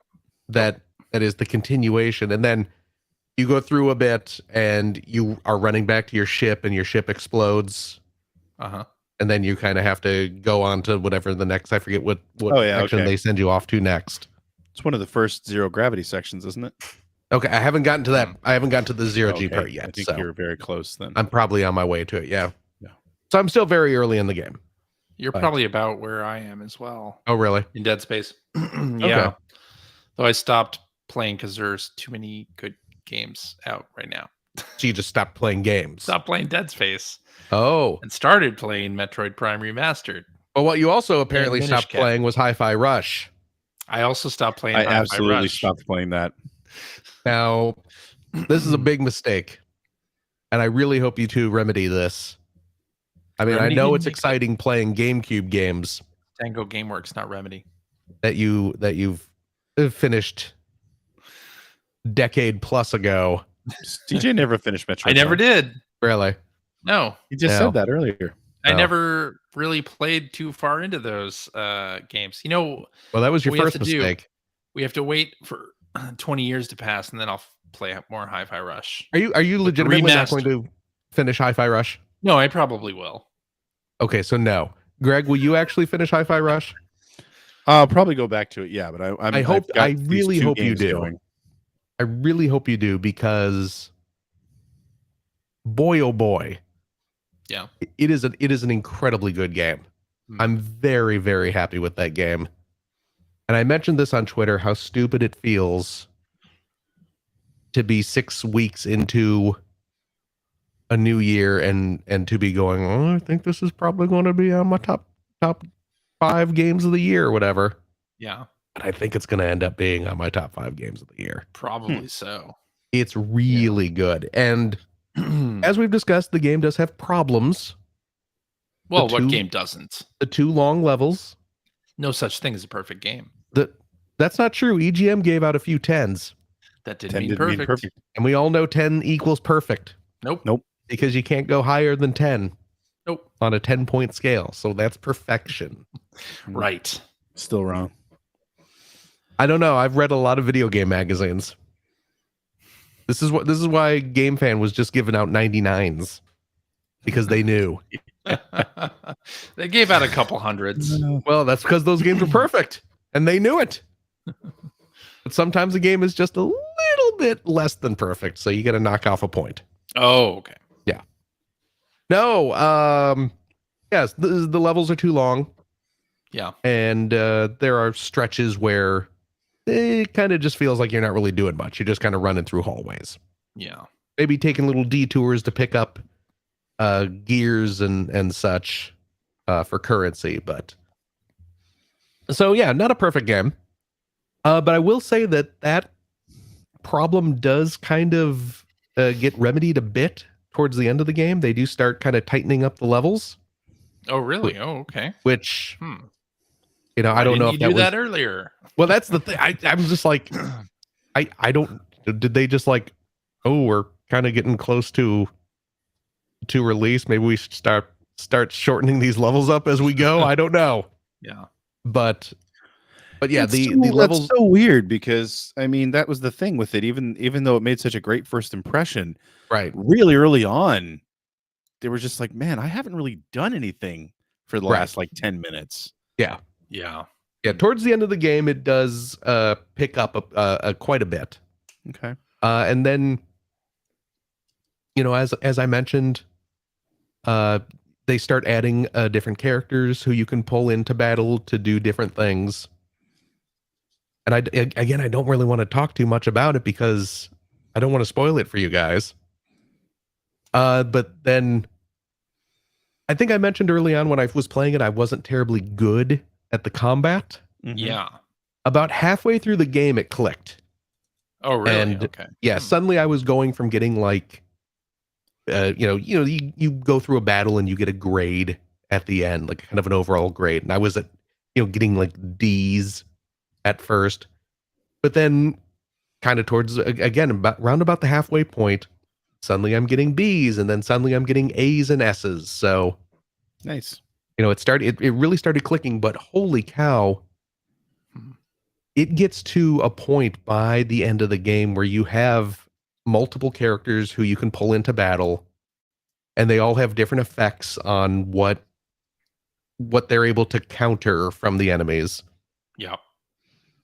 [SPEAKER 2] That is the continuation, and then you go through a bit, and you are running back to your ship, and your ship explodes. And then you kind of have to go on to whatever the next. I forget what section they send you off to next.
[SPEAKER 3] It's one of the first zero gravity sections, isn't it?
[SPEAKER 2] Okay, I haven't gotten to that. I haven't gotten to the zero G part yet.
[SPEAKER 3] I think
[SPEAKER 2] so
[SPEAKER 3] you're very close then.
[SPEAKER 2] I'm probably on my way to it. Yeah. So I'm still very early in the game.
[SPEAKER 1] You're probably about where I am as well.
[SPEAKER 2] Oh, really?
[SPEAKER 1] In Dead Space. Yeah.
[SPEAKER 2] Okay.
[SPEAKER 1] Though I stopped playing because there's too many good games out right now.
[SPEAKER 2] So you just stopped playing games.
[SPEAKER 1] Stopped playing Dead Space.
[SPEAKER 2] Oh.
[SPEAKER 1] And started playing Metroid Prime Remastered.
[SPEAKER 2] Well, what you also apparently stopped playing was Hi-Fi Rush.
[SPEAKER 1] I also stopped playing
[SPEAKER 3] I
[SPEAKER 1] Hi-Fi
[SPEAKER 3] absolutely
[SPEAKER 1] Rush.
[SPEAKER 3] stopped playing that.
[SPEAKER 2] Now, this is a big mistake. And I really hope you two remedy this. I mean,
[SPEAKER 1] Remedy
[SPEAKER 2] I know
[SPEAKER 1] didn't
[SPEAKER 2] it's
[SPEAKER 1] make
[SPEAKER 2] exciting playing GameCube games
[SPEAKER 1] Tango Gameworks, not Remedy.
[SPEAKER 2] that you've finished decade plus ago.
[SPEAKER 3] CJ never finished Metroid.
[SPEAKER 1] I never did.
[SPEAKER 2] Really?
[SPEAKER 1] No.
[SPEAKER 3] You just said that earlier.
[SPEAKER 1] I
[SPEAKER 2] No.
[SPEAKER 1] never really played too far into those games. You know,
[SPEAKER 2] Well, that was your
[SPEAKER 1] we have
[SPEAKER 2] first
[SPEAKER 1] to do-
[SPEAKER 2] mistake.
[SPEAKER 1] we have to wait for 20 years to pass, and then I'll play more Hi-Fi Rush.
[SPEAKER 2] Are you legitimately not
[SPEAKER 1] remaster.
[SPEAKER 2] going to finish Hi-Fi Rush?
[SPEAKER 1] No, I probably will.
[SPEAKER 2] Okay, so no. Greg, will you actually finish Hi-Fi Rush?
[SPEAKER 3] I'll probably go back to it. Yeah, but
[SPEAKER 2] I really hope you do.
[SPEAKER 3] Going.
[SPEAKER 2] I really hope you do, because boy, oh boy,
[SPEAKER 1] Yeah.
[SPEAKER 2] It is an incredibly good game. I'm very, very happy with that game. And I mentioned this on Twitter, how stupid it feels to be 6 weeks into a new year and to be going, oh, I think this is probably going to be on my top 5 games of the year or whatever.
[SPEAKER 1] Yeah.
[SPEAKER 2] But I think it's going to end up being on my top 5 games of the year.
[SPEAKER 1] Probably so.
[SPEAKER 2] It's really good. And as we've discussed, the game does have problems.
[SPEAKER 1] Well, what game doesn't?
[SPEAKER 2] The 2 long levels.
[SPEAKER 1] No such thing as a perfect game.
[SPEAKER 2] That's not true. EGM gave out a few 10s.
[SPEAKER 1] That didn't mean perfect.
[SPEAKER 2] And we all know 10 equals perfect.
[SPEAKER 1] Nope.
[SPEAKER 2] Because you can't go higher than 10.
[SPEAKER 1] Nope.
[SPEAKER 2] On a 10-point scale. So that's perfection.
[SPEAKER 1] Right.
[SPEAKER 3] Still wrong.
[SPEAKER 2] I don't know. I've read a lot of video game magazines. This is why Game Fan was just giving out 99s. Because they knew.
[SPEAKER 1] They gave out a couple hundreds.
[SPEAKER 2] Well, that's because those games were perfect. And they knew it. But sometimes a game is just a little bit less than perfect. So you got to knock off a point.
[SPEAKER 1] Oh, okay.
[SPEAKER 2] Yeah. No. Yes, the levels are too long.
[SPEAKER 1] Yeah.
[SPEAKER 2] And there are stretches where it kind of just feels like you're not really doing much. You're just kind of running through hallways.
[SPEAKER 1] Yeah.
[SPEAKER 2] Maybe taking little detours to pick up gears and such for currency. But so, yeah, not a perfect game. But I will say that problem does kind of get remedied a bit towards the end of the game. They do start kind of tightening up the levels.
[SPEAKER 1] Oh, really? Oh, okay.
[SPEAKER 2] Which,
[SPEAKER 1] Why
[SPEAKER 2] I don't know if
[SPEAKER 1] didn't you do that earlier.
[SPEAKER 2] Well, that's the thing. I'm just like, I don't. Did they just like, oh, we're kind of getting close to release. Maybe we should start shortening these levels up as we go. I don't know.
[SPEAKER 1] Yeah.
[SPEAKER 2] But yeah, the
[SPEAKER 3] That's
[SPEAKER 2] levels.
[SPEAKER 3] so weird because I mean that was the thing with it. Even though it made such a great first impression,
[SPEAKER 2] Right.
[SPEAKER 3] Really early on, they were just like, man, I haven't really done anything for the last like 10 minutes.
[SPEAKER 2] Yeah.
[SPEAKER 1] Yeah.
[SPEAKER 2] Yeah. Towards the end of the game, it does pick up quite a bit.
[SPEAKER 3] Okay.
[SPEAKER 2] And then, as I mentioned, they start adding different characters who you can pull into battle to do different things. And I don't really want to talk too much about it because I don't want to spoil it for you guys. But then I think I mentioned early on when I was playing it, I wasn't terribly good at the combat.
[SPEAKER 3] Mm-hmm.
[SPEAKER 1] Yeah.
[SPEAKER 2] About halfway through the game, it clicked.
[SPEAKER 1] Oh, really?
[SPEAKER 2] And
[SPEAKER 1] okay.
[SPEAKER 2] Yeah, suddenly I was going from getting like, you go through a battle and you get a grade at the end, like kind of an overall grade. And I was at, getting like D's at first, but then kind of towards, again, round about the halfway point, suddenly I'm getting B's and then suddenly I'm getting A's and S's. So
[SPEAKER 3] Nice.
[SPEAKER 2] It really started clicking, but holy cow, it gets to a point by the end of the game where you have multiple characters who you can pull into battle, and they all have different effects on what they're able to counter from the enemies.
[SPEAKER 1] Yeah.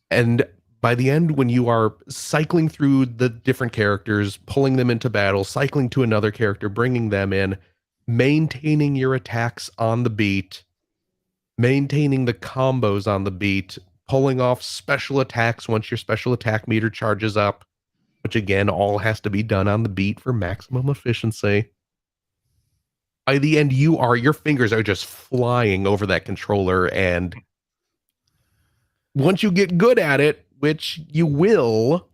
[SPEAKER 2] And by the end, when you are cycling through the different characters, pulling them into battle, cycling to another character, bringing them in, maintaining your attacks on the beat, maintaining the combos on the beat, pulling off special attacks once your special attack meter charges up, which again, all has to be done on the beat for maximum efficiency. By the end, your fingers are just flying over that controller, and once you get good at it, which you will,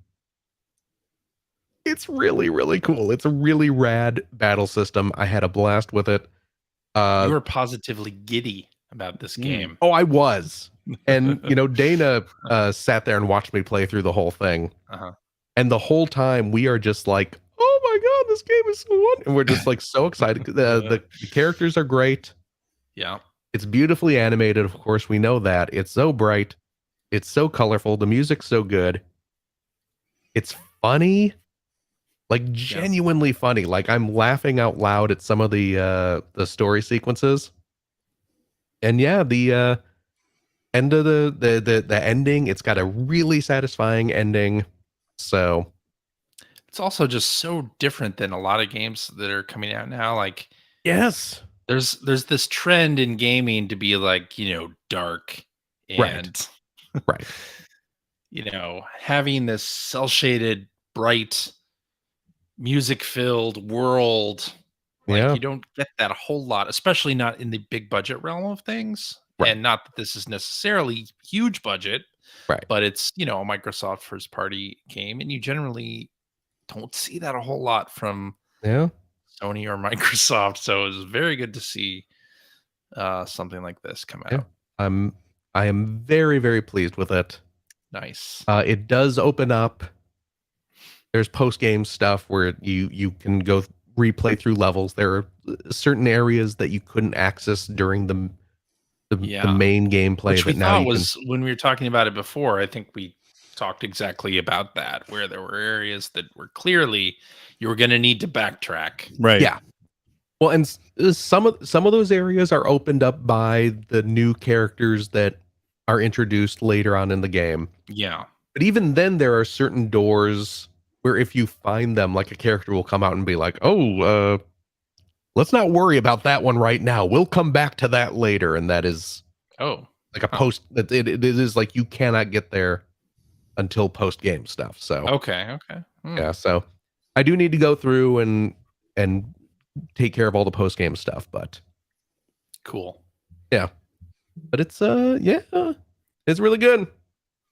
[SPEAKER 2] it's really, really cool. It's a really rad battle system. I had a blast with it.
[SPEAKER 1] You were positively giddy about this game.
[SPEAKER 2] Oh, I was. And, Dana sat there and watched me play through the whole thing.
[SPEAKER 1] Uh-huh.
[SPEAKER 2] And the whole time we are just like, oh my God, this game is so fun. And we're just like so excited. The characters are great.
[SPEAKER 1] Yeah.
[SPEAKER 2] It's beautifully animated. Of course, we know that. It's so bright. It's so colorful. The music's so good. It's funny, like genuinely funny. Like I'm laughing out loud at some of the story sequences. And yeah, the end of the ending, it's got a really satisfying ending. So
[SPEAKER 1] it's also just so different than a lot of games that are coming out now. Like
[SPEAKER 2] Yes.
[SPEAKER 1] There's this trend in gaming to be like, dark and
[SPEAKER 2] Right.
[SPEAKER 1] having this cel shaded, bright, music filled world. Like
[SPEAKER 2] Yeah.
[SPEAKER 1] you don't get that a whole lot, especially not in the big budget realm of things.
[SPEAKER 2] Right.
[SPEAKER 1] And not that this is necessarily huge budget,
[SPEAKER 2] Right.
[SPEAKER 1] but it's, a Microsoft first party game. And you generally don't see that a whole lot from
[SPEAKER 2] Yeah.
[SPEAKER 1] Sony or Microsoft. So it was very good to see something like this come out.
[SPEAKER 2] Yeah. I am very, very pleased with it.
[SPEAKER 1] Nice.
[SPEAKER 2] It does open up. There's post game stuff where you can go replay through levels. There are certain areas that you couldn't access during the main gameplay.
[SPEAKER 1] Which we
[SPEAKER 2] that now
[SPEAKER 1] thought
[SPEAKER 2] you
[SPEAKER 1] was when we were talking about it before. I think we talked exactly about that, where there were areas that were clearly you were going to need to backtrack.
[SPEAKER 3] Right.
[SPEAKER 2] Yeah. Well, and some of those areas are opened up by the new characters that are introduced later on in the game.
[SPEAKER 1] Yeah.
[SPEAKER 2] But even then, there are certain doors where if you find them, like a character will come out and be like, "Oh, let's not worry about that one right now. We'll come back to that later." And that is like a post. It is like you cannot get there until post game stuff. So
[SPEAKER 1] okay.
[SPEAKER 2] Yeah, so I do need to go through and take care of all the post game stuff, but
[SPEAKER 1] cool.
[SPEAKER 2] Yeah, but it's it's really good.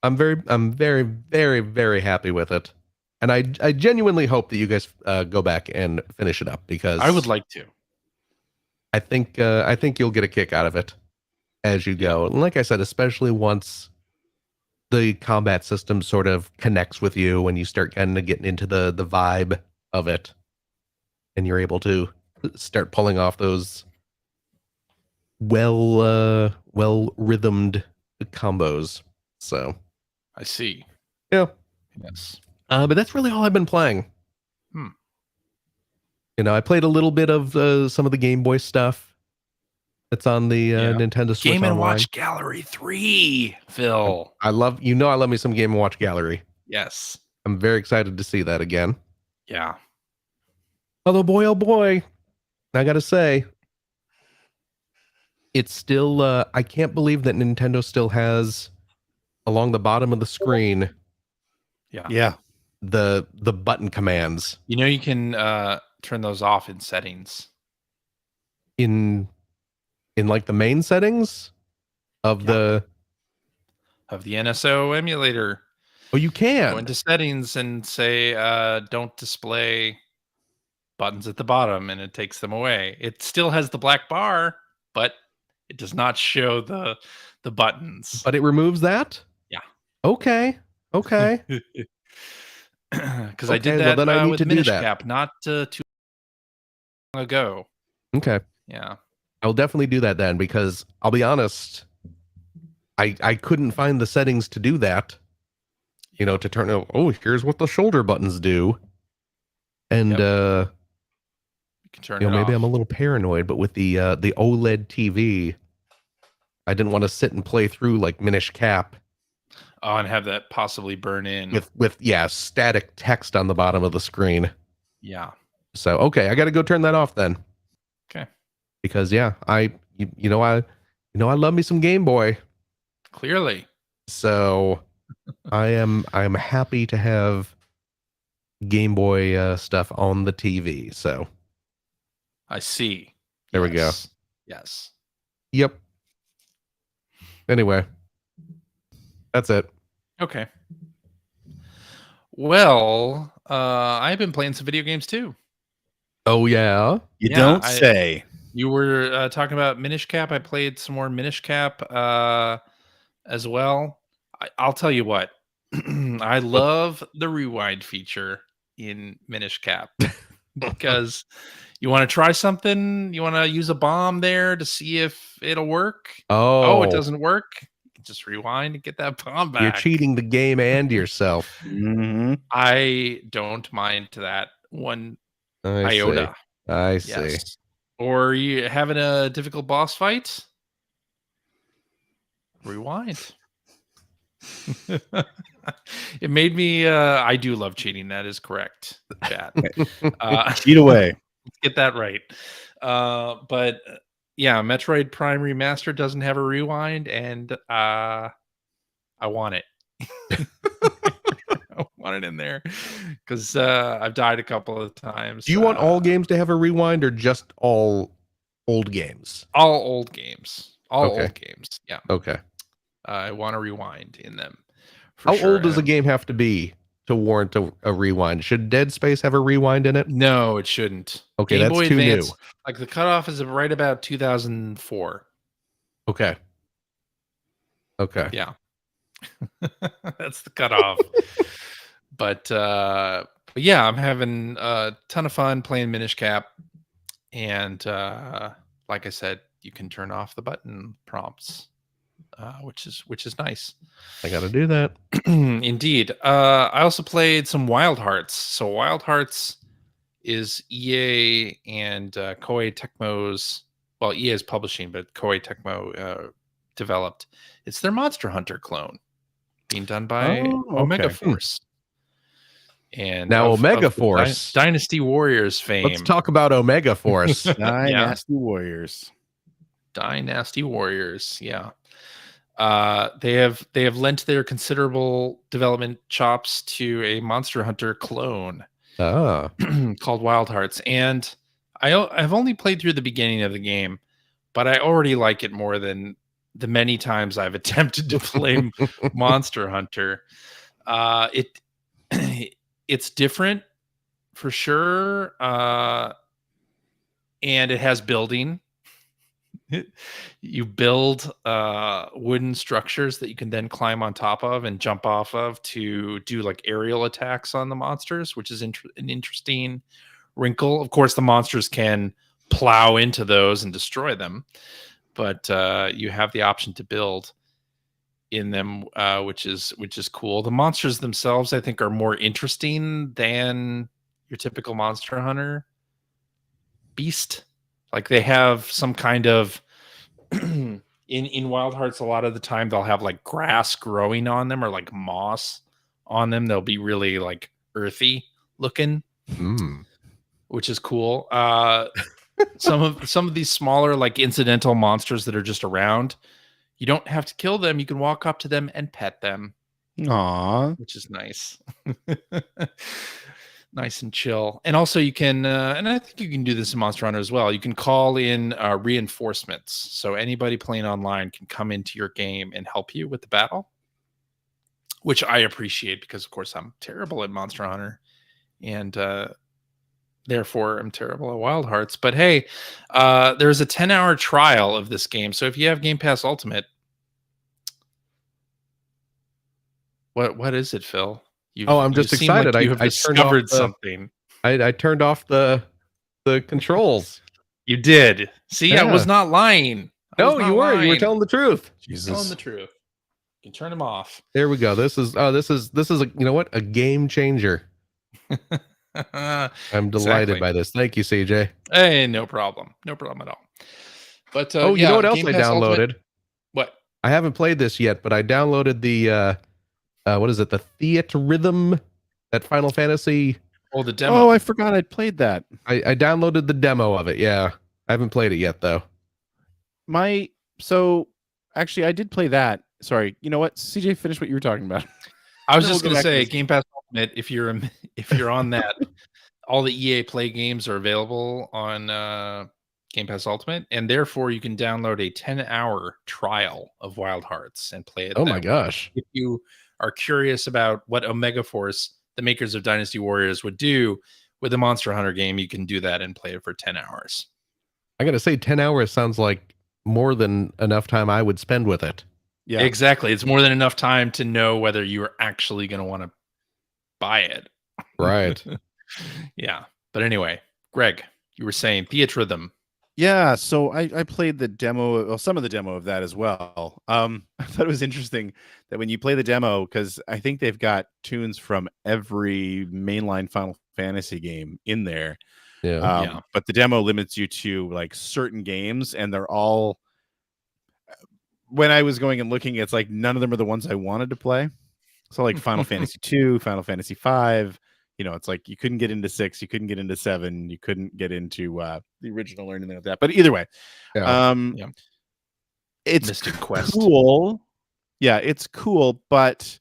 [SPEAKER 2] I'm very, very, very happy with it, and I genuinely hope that you guys go back and finish it up, because
[SPEAKER 1] I would like to.
[SPEAKER 2] I think you'll get a kick out of it as you go, and like I said, especially once the combat system sort of connects with you when you start kind of getting into the vibe of it, and you're able to start pulling off those well rhythmed combos. So
[SPEAKER 1] I see.
[SPEAKER 2] Yeah.
[SPEAKER 1] Yes.
[SPEAKER 2] But that's really all I've been playing. I played a little bit of some of the Game Boy stuff that's on the Nintendo Switch
[SPEAKER 1] Game and
[SPEAKER 2] Online.
[SPEAKER 1] Watch Gallery 3, Phil.
[SPEAKER 2] I love me some Game and Watch Gallery.
[SPEAKER 1] Yes.
[SPEAKER 2] I'm very excited to see that again.
[SPEAKER 1] Yeah.
[SPEAKER 2] Although, boy, oh boy, I gotta say, it's still, I can't believe that Nintendo still has, along the bottom of the screen,
[SPEAKER 3] Yeah.
[SPEAKER 2] the button commands.
[SPEAKER 1] You can turn those off in settings.
[SPEAKER 2] In like the main settings of the
[SPEAKER 1] NSO emulator.
[SPEAKER 2] Oh, you can
[SPEAKER 1] go into settings and say don't display buttons at the bottom, and it takes them away. It still has the black bar, but it does not show the buttons.
[SPEAKER 2] But it removes that?
[SPEAKER 1] Yeah.
[SPEAKER 2] Okay.
[SPEAKER 1] Because I did that
[SPEAKER 2] then I need
[SPEAKER 1] with
[SPEAKER 2] to do
[SPEAKER 1] Minish
[SPEAKER 2] that.
[SPEAKER 1] Cap not too long ago.
[SPEAKER 2] Okay.
[SPEAKER 1] Yeah.
[SPEAKER 2] I'll definitely do that then, because I'll be honest, I couldn't find the settings to do that. To turn, here's what the shoulder buttons do. And
[SPEAKER 1] you can turn it
[SPEAKER 2] maybe
[SPEAKER 1] off.
[SPEAKER 2] I'm a little paranoid, but with the OLED TV, I didn't want to sit and play through like Minish Cap.
[SPEAKER 1] Oh, and have that possibly burn in
[SPEAKER 2] with static text on the bottom of the screen.
[SPEAKER 1] Yeah.
[SPEAKER 2] So I got to go turn that off then.
[SPEAKER 1] Okay.
[SPEAKER 2] Because I love me some Game Boy.
[SPEAKER 1] Clearly.
[SPEAKER 2] So I am happy to have Game Boy stuff on the TV. So
[SPEAKER 1] I see.
[SPEAKER 2] There we go.
[SPEAKER 1] Yes.
[SPEAKER 2] Yep. Anyway, that's it.
[SPEAKER 1] Okay. Well, I've been playing some video games too.
[SPEAKER 2] Oh yeah,
[SPEAKER 3] you don't say.
[SPEAKER 1] You were talking about Minish Cap. I played some more Minish Cap as well. I'll tell you what. I love the rewind feature in Minish Cap because you want to try something. You want to use a bomb there to see if it'll work.
[SPEAKER 2] Oh,
[SPEAKER 1] it doesn't work. You can just rewind and get that bomb back.
[SPEAKER 2] You're cheating the game and yourself.
[SPEAKER 3] Mm-hmm.
[SPEAKER 1] I don't mind that one iota.
[SPEAKER 2] I see.
[SPEAKER 1] Or you having a difficult boss fight? Rewind. It made me I do love cheating. That is correct, chat.
[SPEAKER 3] Cheat away.
[SPEAKER 1] Let's get that right. But yeah, Metroid Prime Remaster doesn't have a rewind, and I want it. I want it in there because I've died a couple of times.
[SPEAKER 2] Do you want all games to have a rewind or just all old games?
[SPEAKER 1] All old games. All
[SPEAKER 2] Okay.
[SPEAKER 1] old games. Yeah.
[SPEAKER 2] Okay.
[SPEAKER 1] I want a rewind in them.
[SPEAKER 2] How old does a game have to be to warrant a rewind? Should Dead Space have a rewind in it?
[SPEAKER 1] No, it shouldn't.
[SPEAKER 2] Okay,
[SPEAKER 1] Game
[SPEAKER 2] that's
[SPEAKER 1] Boy
[SPEAKER 2] too
[SPEAKER 1] Advance,
[SPEAKER 2] new.
[SPEAKER 1] like the cutoff is right about 2004.
[SPEAKER 2] Okay. Okay.
[SPEAKER 1] Yeah. That's the cutoff. But yeah, I'm having a ton of fun playing Minish Cap. And like I said, you can turn off the button prompts, which is nice.
[SPEAKER 2] I got to do that.
[SPEAKER 1] Indeed. I also played some Wild Hearts. So Wild Hearts is EA and Koei Tecmo's. Well, EA is publishing, but Koei Tecmo developed. It's their Monster Hunter clone, being done by Omega Force. And
[SPEAKER 2] now Omega Force,
[SPEAKER 1] Dynasty Warriors fame.
[SPEAKER 2] Let's talk about Omega Force.
[SPEAKER 3] Dynasty Warriors.
[SPEAKER 1] Dynasty Warriors, yeah. They have lent their considerable development chops to a Monster Hunter clone called Wild Hearts, and I've only played through the beginning of the game, but I already like it more than the many times I've attempted to play Monster Hunter. It's different for sure, and it has building. You build wooden structures that you can then climb on top of and jump off of to do like aerial attacks on the monsters, which is an interesting wrinkle. Of course, the monsters can plow into those and destroy them, but you have the option to build in them, which is cool. The monsters themselves, I think, are more interesting than your typical Monster Hunter beast. Like they have some kind of in Wild Hearts, a lot of the time they'll have like grass growing on them or like moss on them. They'll be really like earthy looking, which is cool. Some of these smaller like incidental monsters that are just around, you don't have to kill them. You can walk up to them and pet them.
[SPEAKER 3] Aww,
[SPEAKER 1] which is nice. Nice and chill. And also you can, and I think you can do this in Monster Hunter as well. You can call in reinforcements. So anybody playing online can come into your game and help you with the battle, which I appreciate because, of course, I'm terrible at Monster Hunter and therefore I'm terrible at Wild Hearts. But hey, there's a 10-hour trial of this game. So if you have Game Pass Ultimate, what is it, Phil?
[SPEAKER 2] I'm just excited.
[SPEAKER 1] Like you have discovered something.
[SPEAKER 2] I turned off the controls.
[SPEAKER 1] You did. See, yeah. I was not lying.
[SPEAKER 2] No, you weren't. You were telling the truth.
[SPEAKER 1] Jesus. Telling the truth. You can turn them off.
[SPEAKER 2] There we go. This is a, you know what? A game changer. I'm delighted by this. Thank you, CJ.
[SPEAKER 1] Hey, no problem. No problem at all. But
[SPEAKER 2] you know what else I downloaded?
[SPEAKER 1] Ultimate? What?
[SPEAKER 2] I haven't played this yet, but I downloaded the what is it? The Theatrhythm, that Final Fantasy.
[SPEAKER 1] Oh, the demo.
[SPEAKER 3] Oh, I forgot I'd played that.
[SPEAKER 2] I downloaded the demo of it. Yeah, I haven't played it yet though. So actually, I did play that. Sorry, you know what? CJ, finish what you were talking about.
[SPEAKER 1] I was just going to say, Game Pass Ultimate. If you're on that, all the EA Play games are available on Game Pass Ultimate, and therefore you can download a 10-hour trial of Wild Hearts and play it.
[SPEAKER 2] Oh my gosh!
[SPEAKER 1] If you are curious about what Omega Force, the makers of Dynasty Warriors, would do with a Monster Hunter game, you can do that and play it for 10 hours.
[SPEAKER 2] I got to say, 10 hours sounds like more than enough time I would spend with it.
[SPEAKER 1] Yeah, exactly. It's more than enough time to know whether you are actually going to want to buy it.
[SPEAKER 2] Right.
[SPEAKER 1] Yeah. But anyway, Greg, you were saying Theatrhythm.
[SPEAKER 3] Yeah, so I played the demo, well, some of the demo of that as well. I thought it was interesting that when you play the demo, because I think they've got tunes from every mainline Final Fantasy game in there.
[SPEAKER 2] Yeah.
[SPEAKER 3] But the demo limits you to like certain games, and they're all. When I was going and looking, it's like none of them are the ones I wanted to play. So like Final Fantasy 2, Final Fantasy 5, it's like you couldn't get into 6, you couldn't get into 7, you couldn't get into the original or anything like that. But either way,
[SPEAKER 2] Yeah.
[SPEAKER 3] it's
[SPEAKER 1] Mystic Quest.
[SPEAKER 3] cool. Yeah, it's cool, but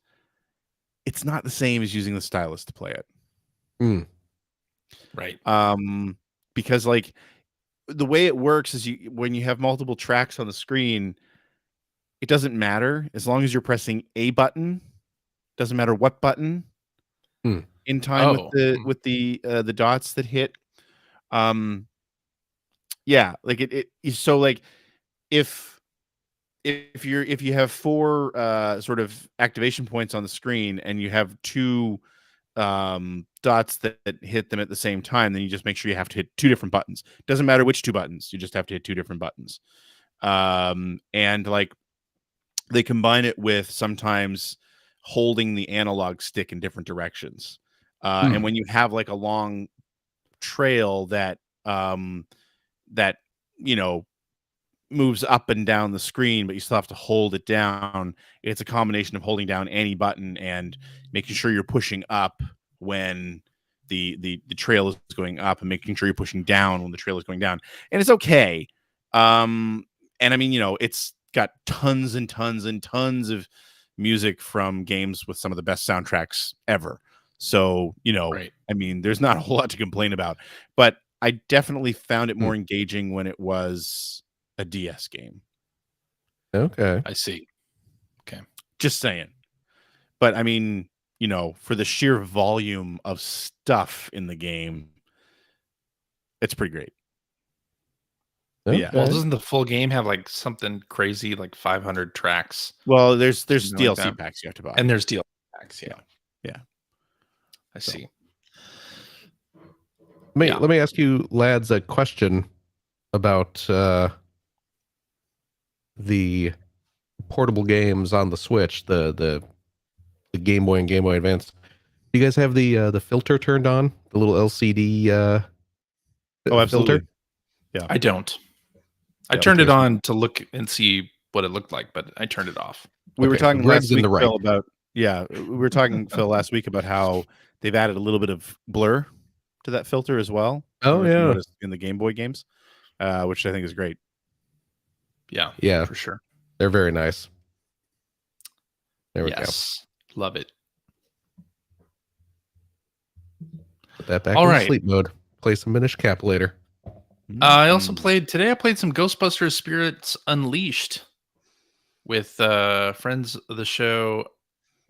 [SPEAKER 3] it's not the same as using the stylus to play it.
[SPEAKER 1] Right.
[SPEAKER 3] Because like the way it works is when you have multiple tracks on the screen, it doesn't matter as long as you're pressing a button. Doesn't matter what button in time with the dots that hit. Yeah, like it so like if you have 4 sort of activation points on the screen and you have 2 dots that hit them at the same time, then you just make sure you have to hit 2 different buttons. Doesn't matter which 2 buttons, you just have to hit 2 different buttons. And like they combine it with sometimes holding the analog stick in different directions. And when you have like a long trail that moves up and down the screen, but you still have to hold it down, it's a combination of holding down any button and making sure you're pushing up when the trail is going up and making sure you're pushing down when the trail is going down. And it's okay. And I mean, it's got tons and tons and tons of music from games with some of the best soundtracks ever. So,
[SPEAKER 1] Right.
[SPEAKER 3] I mean, there's not a whole lot to complain about, but I definitely found it more engaging when it was a DS game.
[SPEAKER 2] Okay.
[SPEAKER 1] I see. Okay.
[SPEAKER 3] Just saying. But I mean, for the sheer volume of stuff in the game, it's pretty great.
[SPEAKER 2] Okay.
[SPEAKER 3] Yeah.
[SPEAKER 1] Well, doesn't the full game have like something crazy like 500 tracks?
[SPEAKER 3] Well, there's
[SPEAKER 1] Something like
[SPEAKER 3] DLC
[SPEAKER 1] that.
[SPEAKER 3] packs you have to buy.
[SPEAKER 1] And there's DLC packs. Yeah.
[SPEAKER 3] Yeah.
[SPEAKER 1] I see.
[SPEAKER 2] Let me ask you lads a question about the portable games on the Switch, the Game Boy and Game Boy Advance. Do you guys have the filter turned on? The little LCD
[SPEAKER 3] absolutely.
[SPEAKER 2] filter?
[SPEAKER 3] Yeah.
[SPEAKER 1] I don't. I
[SPEAKER 3] Yeah,
[SPEAKER 1] turned it on to look and see what it looked like, but I turned it off.
[SPEAKER 3] We were talking
[SPEAKER 2] Greg's
[SPEAKER 3] last week,
[SPEAKER 2] in the right.
[SPEAKER 3] Phil, about we were talking Phil last week about how they've added a little bit of blur to that filter as well.
[SPEAKER 2] Oh,
[SPEAKER 3] if you
[SPEAKER 2] yeah.
[SPEAKER 3] noticed in the Game Boy games, which I think is great.
[SPEAKER 1] Yeah.
[SPEAKER 2] Yeah.
[SPEAKER 1] For sure.
[SPEAKER 2] They're very nice. There we go.
[SPEAKER 1] Yes. Love it.
[SPEAKER 2] Put that back
[SPEAKER 1] All
[SPEAKER 2] in
[SPEAKER 1] right.
[SPEAKER 2] sleep mode. Play some Minish Cap later.
[SPEAKER 1] I also played some Ghostbusters Spirits Unleashed with friends of the show,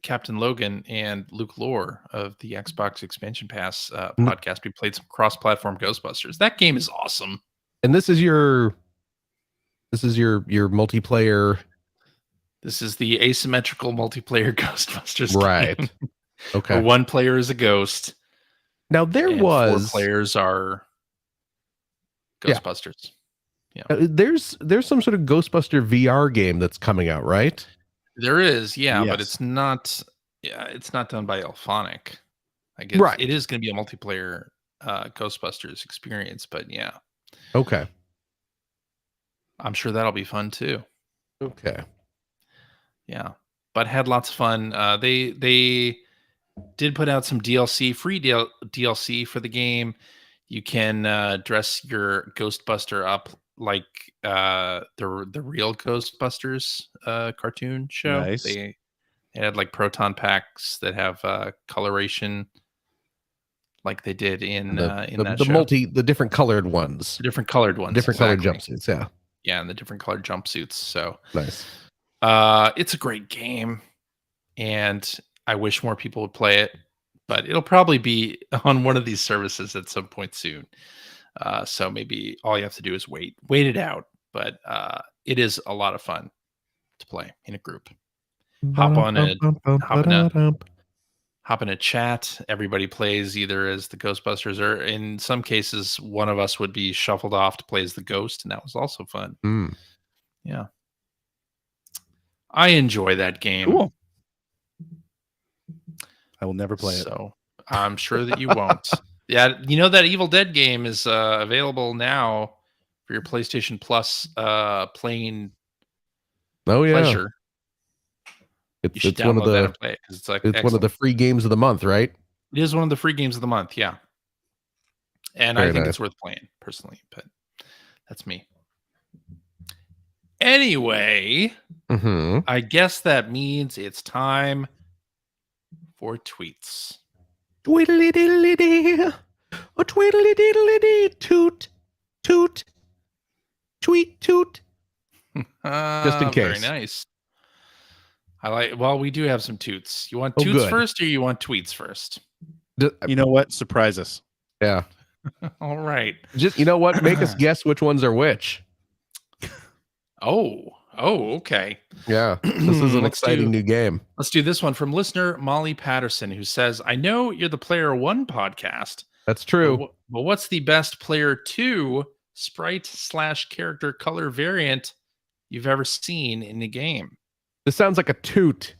[SPEAKER 1] Captain Logan and Luke Lore of the Xbox Expansion Pass podcast. We played some cross-platform Ghostbusters. That game is awesome.
[SPEAKER 2] And this is your multiplayer.
[SPEAKER 1] This is the asymmetrical multiplayer Ghostbusters
[SPEAKER 2] Right.
[SPEAKER 1] game.
[SPEAKER 2] Okay.
[SPEAKER 1] Where one player is a ghost.
[SPEAKER 2] Now there
[SPEAKER 1] and
[SPEAKER 2] was
[SPEAKER 1] 4 players are Ghostbusters.
[SPEAKER 2] there's some sort of Ghostbuster VR game that's coming out, right?
[SPEAKER 1] There is, but
[SPEAKER 3] Yes.
[SPEAKER 1] it's not. Yeah, it's not done by Elphonic. I guess
[SPEAKER 2] Right.
[SPEAKER 1] it is going to be a multiplayer Ghostbusters experience, but yeah,
[SPEAKER 2] Okay.
[SPEAKER 1] I'm sure that'll be fun too.
[SPEAKER 2] Okay.
[SPEAKER 1] Yeah, but had lots of fun. They did put out some DLC, free DLC for the game. You can dress your Ghostbuster up like the real Ghostbusters cartoon show.
[SPEAKER 3] Nice.
[SPEAKER 1] They had like proton packs that have coloration, like they did in that show.
[SPEAKER 2] The different colored ones,
[SPEAKER 1] The different colored ones,
[SPEAKER 2] different colored
[SPEAKER 1] exactly.
[SPEAKER 2] jumpsuits. Yeah.
[SPEAKER 1] Yeah, and the different colored jumpsuits. So
[SPEAKER 2] Nice.
[SPEAKER 1] it's a great game, and I wish more people would play it, but it'll probably be on one of these services at some point soon. So maybe all you have to do is wait it out. But it is a lot of fun to play in a group. Hop in a chat. Everybody plays either as the Ghostbusters, or in some cases, one of us would be shuffled off to play as the ghost, and that was also fun. Yeah. I enjoy that game.
[SPEAKER 3] Cool. I will never play it.
[SPEAKER 1] So I'm sure that you won't. Yeah, that Evil Dead game is available now for your PlayStation Plus playing pleasure. You should
[SPEAKER 2] It's one of
[SPEAKER 1] download that
[SPEAKER 2] the
[SPEAKER 1] and play it because it's like
[SPEAKER 2] one of the free games of the month, right?
[SPEAKER 1] It is one of the free games of the month, yeah. And
[SPEAKER 2] Very
[SPEAKER 1] I think
[SPEAKER 2] nice.
[SPEAKER 1] it's worth playing personally, but that's me. Anyway, I guess that means it's time for tweets.
[SPEAKER 2] Twiddly diddly dee. A twiddly diddly dee. Toot. Toot. Tweet toot. Just in
[SPEAKER 1] Very
[SPEAKER 2] case.
[SPEAKER 1] nice. We do have some toots. You want
[SPEAKER 2] Oh,
[SPEAKER 1] toots
[SPEAKER 2] good.
[SPEAKER 1] first or you want tweets first?
[SPEAKER 3] You know what? Surprise us.
[SPEAKER 2] Yeah.
[SPEAKER 1] All right.
[SPEAKER 2] Just, you know what? Make us guess which ones are which.
[SPEAKER 1] Oh, okay.
[SPEAKER 2] Yeah. This is an
[SPEAKER 1] Let's
[SPEAKER 2] exciting new game.
[SPEAKER 1] Let's do this one from listener Molly Patterson, who says, I know you're the Player 1 podcast.
[SPEAKER 2] That's true.
[SPEAKER 1] But what's the best Player 2 sprite/character color variant you've ever seen in the game?
[SPEAKER 2] This sounds like a toot.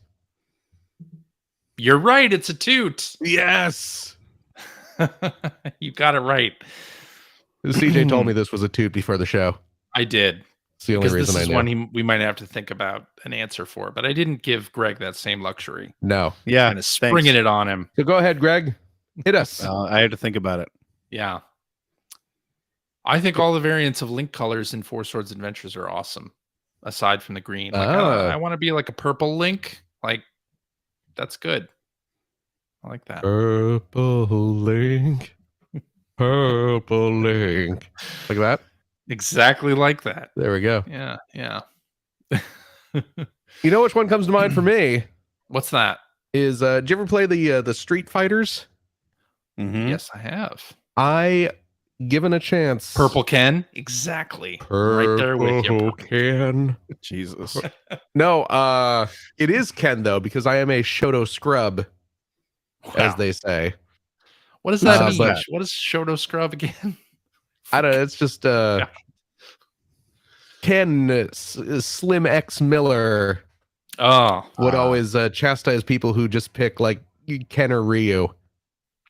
[SPEAKER 1] You're right. It's a toot.
[SPEAKER 2] Yes.
[SPEAKER 1] You got it right.
[SPEAKER 2] CJ told me this was a toot before the show.
[SPEAKER 1] I did.
[SPEAKER 2] It's the only
[SPEAKER 1] Because
[SPEAKER 2] reason
[SPEAKER 1] this
[SPEAKER 2] I
[SPEAKER 1] is
[SPEAKER 2] knew.
[SPEAKER 1] one we might have to think about an answer for, but I didn't give Greg that same luxury.
[SPEAKER 2] No.
[SPEAKER 3] Yeah.
[SPEAKER 1] Kind of springing it on him.
[SPEAKER 2] So go ahead, Greg. Hit us.
[SPEAKER 3] I had to think about it.
[SPEAKER 1] Yeah. I think all the variants of Link colors in Four Swords Adventures are awesome, aside from the green. Like, I want to be like a purple Link. Like, that's good. I like that.
[SPEAKER 2] Purple Link. Purple Link. Like that?
[SPEAKER 1] Exactly like that.
[SPEAKER 2] There we go.
[SPEAKER 1] Yeah.
[SPEAKER 2] You know which one comes to mind for me?
[SPEAKER 1] What's that?
[SPEAKER 2] Is did you ever play the Street Fighters?
[SPEAKER 3] Mm-hmm.
[SPEAKER 1] Yes, I have.
[SPEAKER 2] I given a chance.
[SPEAKER 1] Purple Ken? Exactly.
[SPEAKER 2] Purple
[SPEAKER 1] Right there with you.
[SPEAKER 2] Ken.
[SPEAKER 3] Jesus.
[SPEAKER 2] No, it is Ken though, because I am a Shoto scrub, as
[SPEAKER 1] Wow.
[SPEAKER 2] they say.
[SPEAKER 1] What does that mean?
[SPEAKER 2] but-
[SPEAKER 1] What is Shoto Scrub again?
[SPEAKER 2] I don't know. It's just Ken Slim X Miller
[SPEAKER 1] Oh,
[SPEAKER 2] would always chastise people who just pick like Ken or Ryu.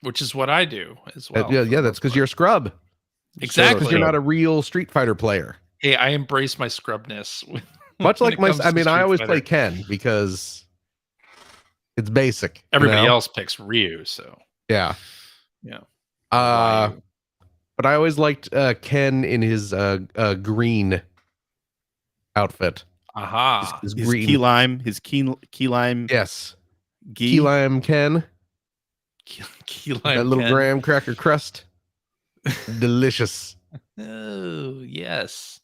[SPEAKER 1] which is what I do as well.
[SPEAKER 2] yeah, that's because you're a scrub.
[SPEAKER 1] Exactly.
[SPEAKER 2] Because you're not a real Street Fighter player.
[SPEAKER 1] Hey, I embrace my scrubness.
[SPEAKER 2] Much
[SPEAKER 1] when
[SPEAKER 2] like
[SPEAKER 1] it comes to
[SPEAKER 2] I
[SPEAKER 1] Street
[SPEAKER 2] always
[SPEAKER 1] Fighter.
[SPEAKER 2] play Ken because it's basic. you
[SPEAKER 1] Everybody
[SPEAKER 2] know?
[SPEAKER 1] else picks Ryu, so
[SPEAKER 2] Yeah.
[SPEAKER 1] yeah.
[SPEAKER 2] But I always liked Ken in his green outfit.
[SPEAKER 1] Aha.
[SPEAKER 2] His
[SPEAKER 3] His
[SPEAKER 2] green.
[SPEAKER 3] key lime. His key lime.
[SPEAKER 2] Yes.
[SPEAKER 3] Ghee.
[SPEAKER 2] Key lime Ken.
[SPEAKER 1] Key lime
[SPEAKER 2] That little
[SPEAKER 1] Ken.
[SPEAKER 2] graham cracker crust. Delicious.
[SPEAKER 1] Oh, yes.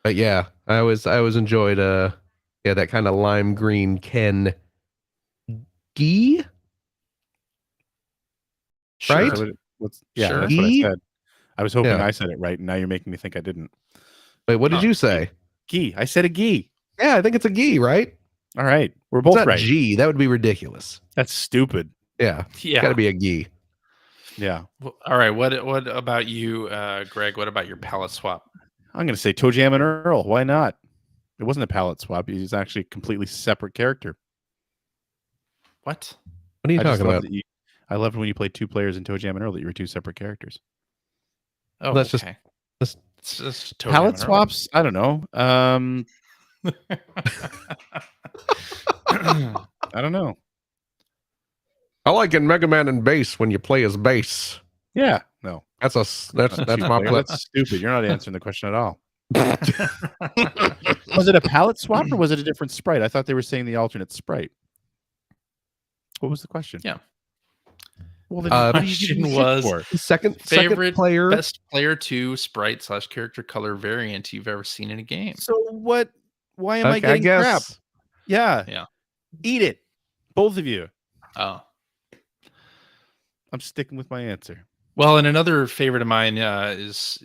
[SPEAKER 2] But yeah, I always enjoyed that kind of lime green Ken. Ghee? Right?
[SPEAKER 1] Sure.
[SPEAKER 3] Sure, that's what
[SPEAKER 2] Ghee?
[SPEAKER 3] I said. I was hoping
[SPEAKER 2] Yeah.
[SPEAKER 3] I said it right, and now you're making me think I didn't.
[SPEAKER 2] Wait, what did
[SPEAKER 1] Huh.
[SPEAKER 2] you say?
[SPEAKER 3] Ghee. I said a ghee.
[SPEAKER 2] Yeah, I think it's a ghee, right?
[SPEAKER 3] All right. We're
[SPEAKER 2] It's
[SPEAKER 3] both
[SPEAKER 2] not
[SPEAKER 3] right.
[SPEAKER 2] G. That would be ridiculous.
[SPEAKER 3] That's stupid.
[SPEAKER 2] Yeah,
[SPEAKER 1] Yeah.
[SPEAKER 2] got to be a ghee.
[SPEAKER 3] Yeah.
[SPEAKER 1] Well, all right. What about you, Greg? What about your palette swap?
[SPEAKER 3] I'm going to say Toe Jam and Earl. Why not? It wasn't a palette swap. He's actually a completely separate character.
[SPEAKER 1] What?
[SPEAKER 2] What are you
[SPEAKER 3] I just
[SPEAKER 2] talking
[SPEAKER 3] loved
[SPEAKER 2] about?
[SPEAKER 3] that I loved when you played two players in Toe Jam and Earl that you were two separate characters.
[SPEAKER 1] Oh,
[SPEAKER 2] That's just-
[SPEAKER 1] okay.
[SPEAKER 2] that's-
[SPEAKER 1] It's just Toe
[SPEAKER 3] Palette
[SPEAKER 1] Jam and
[SPEAKER 3] swaps? I don't know.
[SPEAKER 1] Earl.
[SPEAKER 3] I don't know.
[SPEAKER 2] I like in Mega Man and bass when you play as bass.
[SPEAKER 3] Yeah. No.
[SPEAKER 2] That's my play.
[SPEAKER 3] That's stupid. You're not answering the question at all. Was it a palette swap or was it a different sprite? I thought they were saying the alternate sprite. What was the question?
[SPEAKER 1] Yeah.
[SPEAKER 3] Well, then
[SPEAKER 2] Uh,
[SPEAKER 3] what are you giving me
[SPEAKER 1] question
[SPEAKER 3] shit
[SPEAKER 1] was-
[SPEAKER 3] for?
[SPEAKER 2] Second
[SPEAKER 1] Favorite
[SPEAKER 2] player.
[SPEAKER 1] Best player 2 sprite/character color variant you've ever seen in a game.
[SPEAKER 3] So what? Why am I
[SPEAKER 2] Okay,
[SPEAKER 3] getting crap?
[SPEAKER 2] guess.
[SPEAKER 3] Yeah.
[SPEAKER 1] Yeah.
[SPEAKER 3] Eat it, both of you.
[SPEAKER 1] Oh.
[SPEAKER 3] I'm sticking with my answer.
[SPEAKER 1] Well, and another favorite of mine is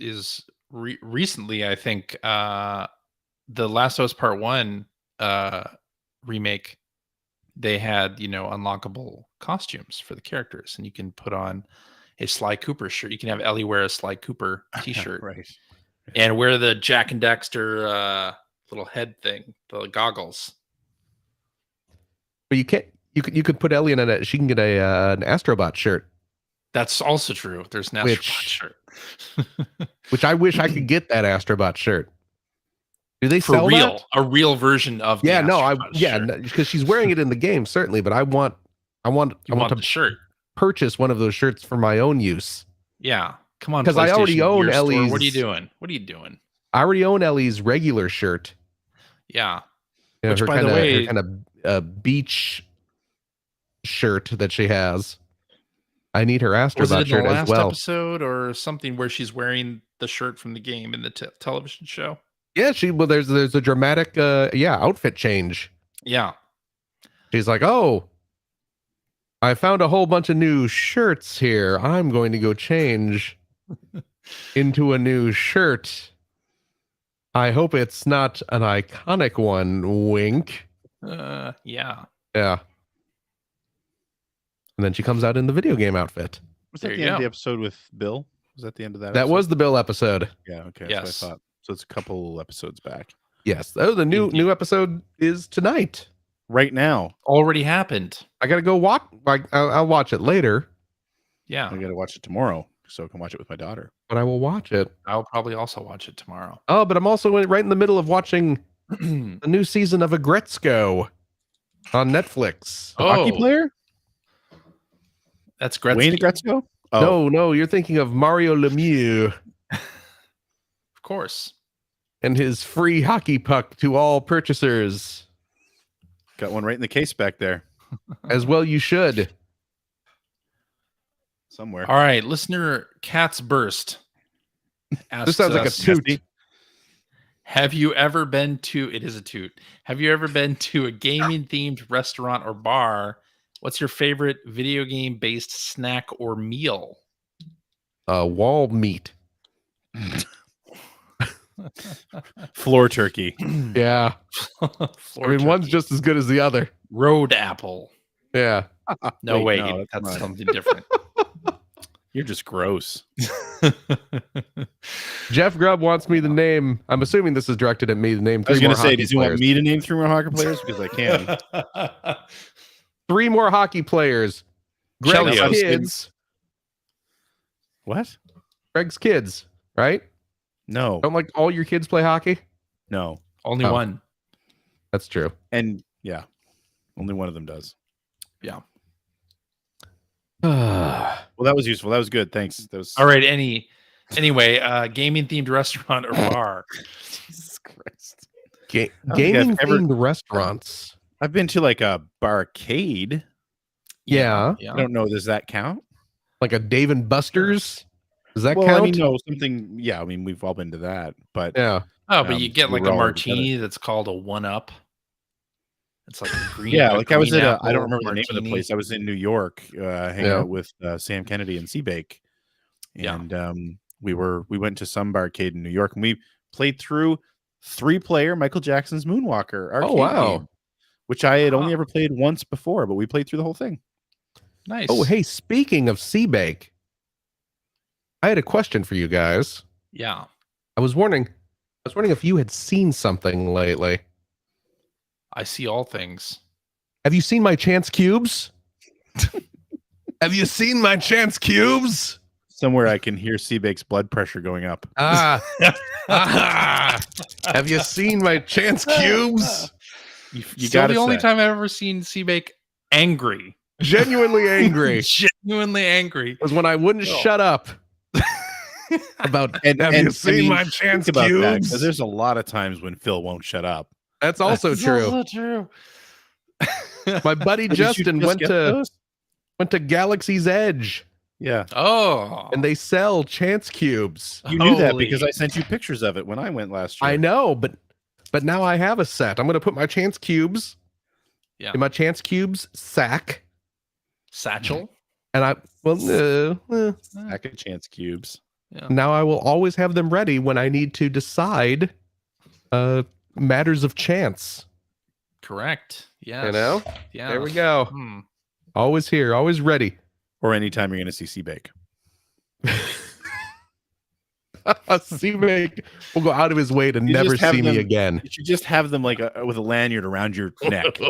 [SPEAKER 1] recently, I think, the Last of Us Part 1 remake. They had, unlockable costumes for the characters, and you can put on a Sly Cooper shirt. You can have Ellie wear a Sly Cooper t-shirt
[SPEAKER 3] Right.
[SPEAKER 1] and wear the Jack and Dexter little head thing, the goggles.
[SPEAKER 2] But you can't. You could put Ellie in it. She can get an Astrobot shirt,
[SPEAKER 1] That's also true. There's an
[SPEAKER 2] Which-
[SPEAKER 1] Astrobot shirt.
[SPEAKER 2] which I wish I could get that Astrobot shirt. Do they
[SPEAKER 1] For
[SPEAKER 2] sell
[SPEAKER 1] real,
[SPEAKER 2] that?
[SPEAKER 1] a real version of the
[SPEAKER 2] Yeah, no,
[SPEAKER 1] Astrobot shirt.
[SPEAKER 2] because she's wearing it in the game certainly, but I want
[SPEAKER 1] You want
[SPEAKER 2] to
[SPEAKER 1] the shirt.
[SPEAKER 2] purchase one of those shirts for my own use.
[SPEAKER 1] Yeah. Come on.
[SPEAKER 2] 'Cause I already
[SPEAKER 1] PlayStation
[SPEAKER 2] own
[SPEAKER 1] Gear Store. What are you
[SPEAKER 2] Ellie's-
[SPEAKER 1] doing? What are you doing?
[SPEAKER 2] I already own Ellie's regular shirt.
[SPEAKER 1] Yeah.
[SPEAKER 2] You know,
[SPEAKER 1] Which,
[SPEAKER 2] her
[SPEAKER 1] by the
[SPEAKER 2] kinda,
[SPEAKER 1] way-
[SPEAKER 2] her kind of beach shirt that she has. I need her
[SPEAKER 1] Was it
[SPEAKER 2] Astrobot
[SPEAKER 1] in the
[SPEAKER 2] shirt as
[SPEAKER 1] last
[SPEAKER 2] well.
[SPEAKER 1] episode or something where she's wearing the shirt from the game in the television show?
[SPEAKER 2] Yeah, there's a dramatic outfit change.
[SPEAKER 1] Yeah.
[SPEAKER 2] She's like, "Oh, I found a whole bunch of new shirts here. I'm going to go change into a new shirt. I hope it's not an iconic one, wink."
[SPEAKER 1] Yeah.
[SPEAKER 2] Yeah. And then she comes out in the video game outfit.
[SPEAKER 3] Was
[SPEAKER 1] There
[SPEAKER 3] that
[SPEAKER 1] you
[SPEAKER 3] the end of
[SPEAKER 1] go.
[SPEAKER 3] the episode with Bill? Was that the end of that?
[SPEAKER 2] That
[SPEAKER 3] episode?
[SPEAKER 2] was the Bill episode.
[SPEAKER 3] Yeah. Okay.
[SPEAKER 1] Yes.
[SPEAKER 3] That's what I thought. So it's a couple episodes back.
[SPEAKER 2] Yes. Oh, the new episode is tonight.
[SPEAKER 3] Right now,
[SPEAKER 1] Already happened.
[SPEAKER 2] I gotta go watch. I'll watch it later,
[SPEAKER 1] Yeah.
[SPEAKER 3] I got to watch it tomorrow, so I can watch it with my daughter.
[SPEAKER 2] but I will watch it.
[SPEAKER 1] I'll probably also watch it tomorrow.
[SPEAKER 2] Oh, but I'm also right in the middle of watching the new season of Agretzko on Netflix.
[SPEAKER 3] Hockey
[SPEAKER 1] Oh.
[SPEAKER 3] player,
[SPEAKER 1] That's Gretzky.
[SPEAKER 3] Wayne Gretzko. Oh,
[SPEAKER 2] No, you're thinking of Mario Lemieux
[SPEAKER 1] Of course.
[SPEAKER 2] and his free hockey puck to all purchasers.
[SPEAKER 3] got one right in the case back there
[SPEAKER 2] As well, you should.
[SPEAKER 3] somewhere.
[SPEAKER 1] All right. Listener Cat's Burst asks
[SPEAKER 2] This sounds like a
[SPEAKER 1] us,
[SPEAKER 2] toot.
[SPEAKER 1] Have you ever been to, it is a toot. Have you ever been to a gaming themed restaurant or bar? What's your favorite video game based snack or meal?
[SPEAKER 2] Wall meat.
[SPEAKER 3] Floor turkey.
[SPEAKER 2] Yeah.
[SPEAKER 1] Floor
[SPEAKER 2] I mean, one's
[SPEAKER 1] turkey.
[SPEAKER 2] just as good as the other.
[SPEAKER 1] road apple.
[SPEAKER 2] Yeah.
[SPEAKER 1] No,
[SPEAKER 3] Wait,
[SPEAKER 1] wait,
[SPEAKER 3] no,
[SPEAKER 1] that's
[SPEAKER 3] not.
[SPEAKER 1] something different.
[SPEAKER 3] You're just gross.
[SPEAKER 2] Jeff Grubb wants me to name. I'm assuming this is directed at me. To name
[SPEAKER 3] I was
[SPEAKER 2] three more
[SPEAKER 3] going to say,
[SPEAKER 2] hockey
[SPEAKER 3] did you want
[SPEAKER 2] players.
[SPEAKER 3] me to name 3 more hockey players? Because I can.
[SPEAKER 2] 3 more hockey players. Greg's
[SPEAKER 1] Chelios.
[SPEAKER 2] kids.
[SPEAKER 3] What?
[SPEAKER 2] Greg's kids, right?
[SPEAKER 3] No,
[SPEAKER 2] Don't like all your kids play hockey?
[SPEAKER 3] no.
[SPEAKER 1] Only
[SPEAKER 2] Oh.
[SPEAKER 1] one.
[SPEAKER 2] That's true.
[SPEAKER 3] And yeah, only one of them does.
[SPEAKER 1] Yeah.
[SPEAKER 2] All
[SPEAKER 3] Well, that was useful. That was good. Thanks. That was
[SPEAKER 1] All right. Anyway, gaming themed restaurant or bar.
[SPEAKER 3] Jesus Christ.
[SPEAKER 2] Ga-
[SPEAKER 3] I don't think I've
[SPEAKER 2] gaming
[SPEAKER 3] ever-
[SPEAKER 2] themed restaurants.
[SPEAKER 3] I've been to like a barcade.
[SPEAKER 2] Yeah.
[SPEAKER 1] Yeah.
[SPEAKER 3] I don't know. Does that count?
[SPEAKER 2] Like a Dave and Buster's. Does that
[SPEAKER 3] well,
[SPEAKER 2] count?
[SPEAKER 3] I mean, no, something. Yeah, I mean, we've all been to that, but
[SPEAKER 2] Yeah.
[SPEAKER 1] Oh, but you get
[SPEAKER 3] we
[SPEAKER 1] like
[SPEAKER 3] were
[SPEAKER 1] a
[SPEAKER 3] all
[SPEAKER 1] martini that's called a 1-Up. It's like a green.
[SPEAKER 3] yeah,
[SPEAKER 1] a
[SPEAKER 3] like I was
[SPEAKER 1] green
[SPEAKER 3] at. I
[SPEAKER 1] apple
[SPEAKER 3] don't remember the name of the
[SPEAKER 1] martini.
[SPEAKER 3] place. I was in New York, hanging
[SPEAKER 2] Yeah.
[SPEAKER 3] out with Sam Kennedy and Seabake,
[SPEAKER 1] Yeah.
[SPEAKER 3] and we went to some barcade in New York, and we played through 3-player Michael Jackson's Moonwalker arcade
[SPEAKER 2] wow.
[SPEAKER 3] game, which I had only
[SPEAKER 1] Wow.
[SPEAKER 3] ever played once before, but we played through the whole thing.
[SPEAKER 1] Nice.
[SPEAKER 2] Oh, hey, speaking of Seabake, I had a question for you guys.
[SPEAKER 1] Yeah.
[SPEAKER 2] I was wondering if you had seen something lately.
[SPEAKER 1] I see all things.
[SPEAKER 2] Have you seen my chance cubes? Have you seen my chance cubes?
[SPEAKER 3] Somewhere I can hear Seabake's blood pressure going up.
[SPEAKER 2] Ah. Have you seen my chance cubes?
[SPEAKER 3] You
[SPEAKER 1] Still
[SPEAKER 3] got
[SPEAKER 1] the only time I've ever seen Seabake angry.
[SPEAKER 2] Genuinely angry
[SPEAKER 1] Genuinely angry.
[SPEAKER 2] was when I wouldn't
[SPEAKER 1] Oh.
[SPEAKER 2] shut up about.
[SPEAKER 3] And-
[SPEAKER 2] Have
[SPEAKER 3] and,
[SPEAKER 2] you
[SPEAKER 3] I
[SPEAKER 2] seen
[SPEAKER 3] mean,
[SPEAKER 2] my
[SPEAKER 3] think
[SPEAKER 2] chance
[SPEAKER 3] about that, 'cause
[SPEAKER 2] cubes?
[SPEAKER 3] there's a lot of times when Phil won't shut up.
[SPEAKER 2] That's also
[SPEAKER 1] That's
[SPEAKER 2] true.
[SPEAKER 1] also true.
[SPEAKER 2] My buddy
[SPEAKER 3] Did you
[SPEAKER 2] Justin
[SPEAKER 3] just
[SPEAKER 2] went
[SPEAKER 3] get
[SPEAKER 2] to
[SPEAKER 3] those?
[SPEAKER 2] Galaxy's Edge,
[SPEAKER 3] Yeah,
[SPEAKER 1] Oh.
[SPEAKER 2] and they sell chance cubes.
[SPEAKER 3] you knew that
[SPEAKER 1] Holy-
[SPEAKER 3] because I sent you pictures of it when I went last year.
[SPEAKER 2] I know, but now I have a set. I'm going to put my chance cubes
[SPEAKER 1] Yeah.
[SPEAKER 2] in my chance cubes sack,
[SPEAKER 1] Satchel.
[SPEAKER 2] and
[SPEAKER 3] Pack of chance cubes.
[SPEAKER 1] Yeah.
[SPEAKER 2] now I will always have them ready when I need to decide matters of chance.
[SPEAKER 1] Correct. Yeah.
[SPEAKER 2] You know,
[SPEAKER 1] Yeah.
[SPEAKER 2] there we go.
[SPEAKER 1] Hmm.
[SPEAKER 2] Always here, always ready.
[SPEAKER 3] Or anytime you're going to see Seabake.
[SPEAKER 2] Seabake will go out of his way to
[SPEAKER 3] You
[SPEAKER 2] never
[SPEAKER 3] just have
[SPEAKER 2] see me
[SPEAKER 3] them-
[SPEAKER 2] again.
[SPEAKER 3] You should just have them like with a lanyard around your neck at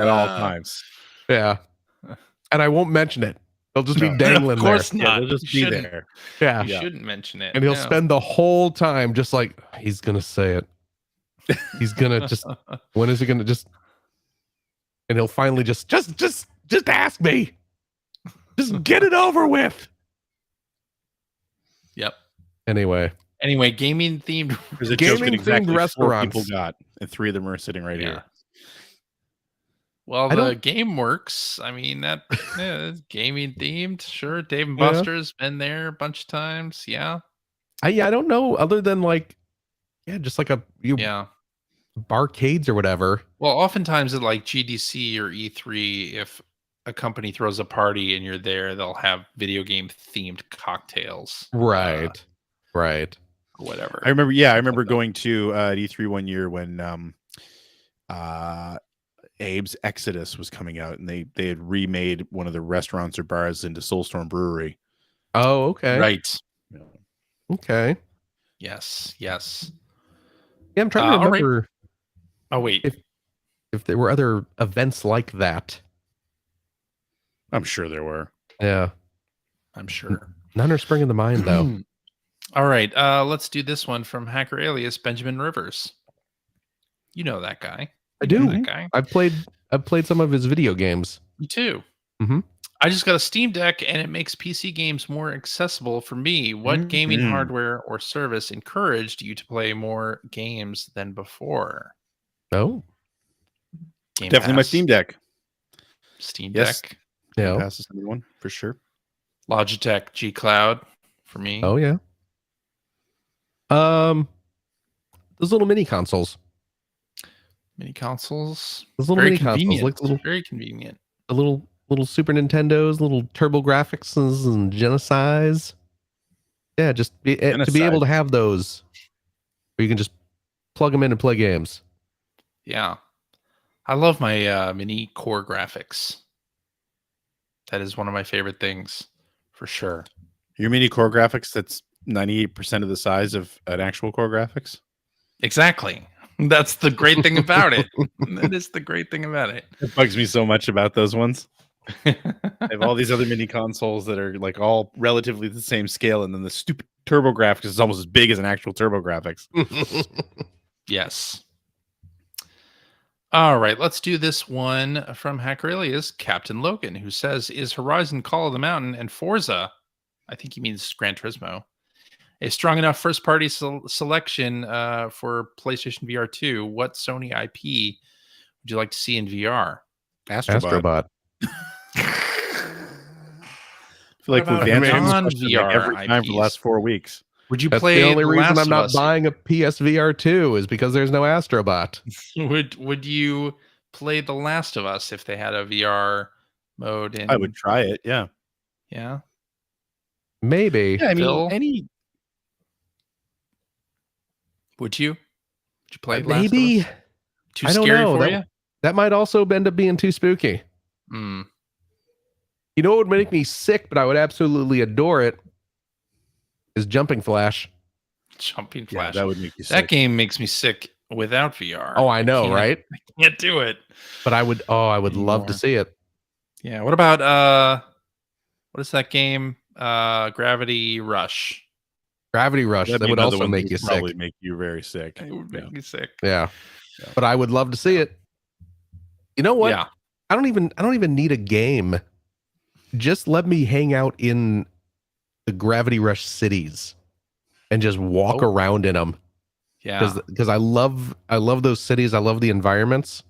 [SPEAKER 3] all times.
[SPEAKER 2] Yeah, and I won't mention it. They'll just be
[SPEAKER 3] No.
[SPEAKER 2] dangling
[SPEAKER 1] Of course
[SPEAKER 2] there.
[SPEAKER 3] Yeah,
[SPEAKER 1] not.
[SPEAKER 3] they'll just
[SPEAKER 1] You
[SPEAKER 3] be
[SPEAKER 1] shouldn't.
[SPEAKER 3] there.
[SPEAKER 2] Yeah,
[SPEAKER 1] You
[SPEAKER 3] Yeah.
[SPEAKER 1] shouldn't mention it.
[SPEAKER 2] and he'll
[SPEAKER 1] Yeah.
[SPEAKER 2] spend the whole time just like he's gonna say it. He's gonna just. When is he gonna just? And he'll finally just ask me. Just get it over with.
[SPEAKER 1] Yep.
[SPEAKER 2] Anyway,
[SPEAKER 1] gaming themed.
[SPEAKER 3] There's a joke that
[SPEAKER 2] Gaming-themed
[SPEAKER 3] exactly 4 people
[SPEAKER 2] restaurants.
[SPEAKER 3] got, and 3 of them are sitting right here.
[SPEAKER 1] Well,
[SPEAKER 2] I
[SPEAKER 1] the
[SPEAKER 2] don't-
[SPEAKER 1] game works. I mean, it's gaming themed. Sure. Dave and
[SPEAKER 2] Yeah.
[SPEAKER 1] Buster's been there a bunch of times. Yeah.
[SPEAKER 2] I don't know. Other than like, just like
[SPEAKER 1] Yeah.
[SPEAKER 2] barcades or whatever.
[SPEAKER 1] Well, oftentimes at like GDC or E3, if a company throws a party and you're there, they'll have video game themed cocktails.
[SPEAKER 2] Right.
[SPEAKER 1] Or whatever.
[SPEAKER 3] I remember going to at E3 one year when Abe's Exodus was coming out, and they had remade one of the restaurants or bars into Soulstorm Brewery.
[SPEAKER 2] Oh, okay.
[SPEAKER 1] Right.
[SPEAKER 2] Okay.
[SPEAKER 1] Yes.
[SPEAKER 2] Yeah, I'm trying to
[SPEAKER 1] all right.
[SPEAKER 2] remember
[SPEAKER 1] Oh, wait.
[SPEAKER 2] if there were other events like that.
[SPEAKER 3] I'm sure there were.
[SPEAKER 2] Yeah.
[SPEAKER 1] I'm sure.
[SPEAKER 2] None are springing to mind though.
[SPEAKER 1] All right. Let's do this one from hacker alias Benjamin Rivers. You know that guy.
[SPEAKER 2] I
[SPEAKER 1] You know
[SPEAKER 2] do.
[SPEAKER 1] that guy.
[SPEAKER 2] I've played some of his video games.
[SPEAKER 1] Me too.
[SPEAKER 2] Mhm.
[SPEAKER 1] I just got a Steam Deck and it makes PC games more accessible for me. What gaming hardware or service encouraged you to play more games than before?
[SPEAKER 2] Oh,
[SPEAKER 1] Game
[SPEAKER 3] Definitely my
[SPEAKER 1] Pass,
[SPEAKER 3] Steam Deck.
[SPEAKER 1] Steam
[SPEAKER 3] Yes.
[SPEAKER 1] Deck,
[SPEAKER 2] yeah.
[SPEAKER 3] Pass is a good one for sure.
[SPEAKER 1] Logitech G Cloud for me.
[SPEAKER 2] Oh, yeah. Those little mini consoles.
[SPEAKER 1] Mini consoles.
[SPEAKER 2] Those little
[SPEAKER 1] Very
[SPEAKER 2] mini consoles,
[SPEAKER 1] convenient.
[SPEAKER 2] like little
[SPEAKER 1] Very convenient.
[SPEAKER 2] the little Super Nintendos, little Turbo Graphics and Genocides. Yeah, just to be able
[SPEAKER 3] Genocide.
[SPEAKER 2] to have those, where you can just plug them in and play games.
[SPEAKER 1] Yeah. I love my mini core graphics. That is one of my favorite things for sure.
[SPEAKER 3] Your mini core graphics, that's 98% of the size of an actual core graphics.
[SPEAKER 1] Exactly. That's the great thing about it. That is the great thing about it.
[SPEAKER 3] It bugs me so much about those ones. I have all these other mini consoles that are like all relatively the same scale, and then the stupid Turbo Graphics is almost as big as an actual Turbo Graphics.
[SPEAKER 1] Yes. All right, let's do this one from Hacker Alias, Captain Logan, who says, is Horizon Call of the Mountain and Forza, I think he means Gran Turismo, a strong enough first-party selection for PlayStation VR 2? What Sony IP would you like to see in VR?
[SPEAKER 2] Astrobot.
[SPEAKER 3] I feel like
[SPEAKER 1] What
[SPEAKER 3] we've
[SPEAKER 1] about
[SPEAKER 3] answered this
[SPEAKER 1] non-VR
[SPEAKER 3] question like every time for the last
[SPEAKER 1] IPs?
[SPEAKER 3] 4 weeks.
[SPEAKER 1] Would you
[SPEAKER 2] That's
[SPEAKER 1] play
[SPEAKER 2] the only reason
[SPEAKER 1] Last
[SPEAKER 2] I'm
[SPEAKER 1] of
[SPEAKER 2] not
[SPEAKER 1] Us?
[SPEAKER 2] buying a PSVR 2 is because there's no Astrobot.
[SPEAKER 1] Would you play The Last of Us if they had a VR mode?
[SPEAKER 3] I would try it. Yeah.
[SPEAKER 1] Yeah.
[SPEAKER 2] Maybe.
[SPEAKER 3] Yeah. I mean,
[SPEAKER 1] Phil? Would you? Would you play Last of
[SPEAKER 2] Maybe.
[SPEAKER 1] Us? Too
[SPEAKER 2] I don't
[SPEAKER 1] scary
[SPEAKER 2] know.
[SPEAKER 1] for you?
[SPEAKER 2] That might also end up being too spooky.
[SPEAKER 1] Hmm.
[SPEAKER 2] You know what would make me sick, but I would absolutely adore it, is Jumping Flash.
[SPEAKER 1] Jumping
[SPEAKER 3] Yeah,
[SPEAKER 1] Flash.
[SPEAKER 3] that would make you
[SPEAKER 1] That
[SPEAKER 3] sick.
[SPEAKER 1] game makes me sick without VR.
[SPEAKER 2] Oh, I know,
[SPEAKER 1] can't-
[SPEAKER 2] right?
[SPEAKER 1] I can't do it.
[SPEAKER 2] But I would love to
[SPEAKER 1] Anymore.
[SPEAKER 2] see it.
[SPEAKER 1] Yeah. What about what is that game? Gravity Rush.
[SPEAKER 2] Gravity Rush,
[SPEAKER 3] That'd
[SPEAKER 2] that
[SPEAKER 3] be
[SPEAKER 2] would
[SPEAKER 3] another
[SPEAKER 2] also
[SPEAKER 3] one that
[SPEAKER 2] make
[SPEAKER 3] would
[SPEAKER 2] you
[SPEAKER 3] probably
[SPEAKER 2] sick.
[SPEAKER 3] make you very sick.
[SPEAKER 1] It would make me sick.
[SPEAKER 2] Yeah. But I would love to see it. You know what?
[SPEAKER 1] Yeah.
[SPEAKER 2] I don't even need a game. Just let me hang out in the Gravity Rush cities and just walk around in them.
[SPEAKER 1] Yeah.
[SPEAKER 2] Because I love those cities. I love the environments.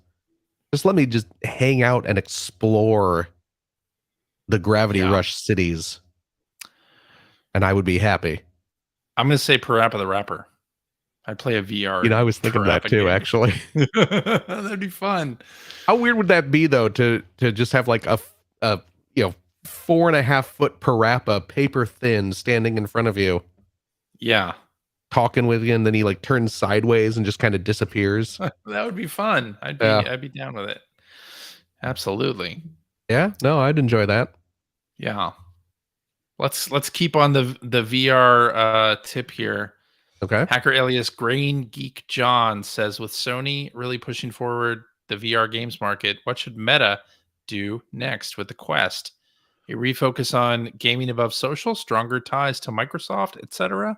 [SPEAKER 2] Just let me just hang out and explore the Gravity Rush cities, and I would be happy.
[SPEAKER 1] I'm gonna say Parappa the Rapper. I'd play a VR.
[SPEAKER 2] You know, I was thinking that
[SPEAKER 1] Parappa
[SPEAKER 2] too,
[SPEAKER 1] game.
[SPEAKER 2] actually.
[SPEAKER 1] That'd be fun.
[SPEAKER 2] How weird would that be, though, to just have like a 4.5 foot Parappa, paper thin, standing in front of you,
[SPEAKER 1] Yeah.
[SPEAKER 2] talking with you, and then he like turns sideways and just kind of disappears.
[SPEAKER 1] That would be fun. I'd be down with it. Absolutely.
[SPEAKER 2] Yeah, no, I'd enjoy that.
[SPEAKER 1] Yeah. Let's keep on the VR tip here.
[SPEAKER 2] Okay.
[SPEAKER 1] Hacker alias Grain Geek John says, with Sony really pushing forward the VR games market, what should Meta do next with the Quest? A refocus on gaming above social, stronger ties to Microsoft, etc.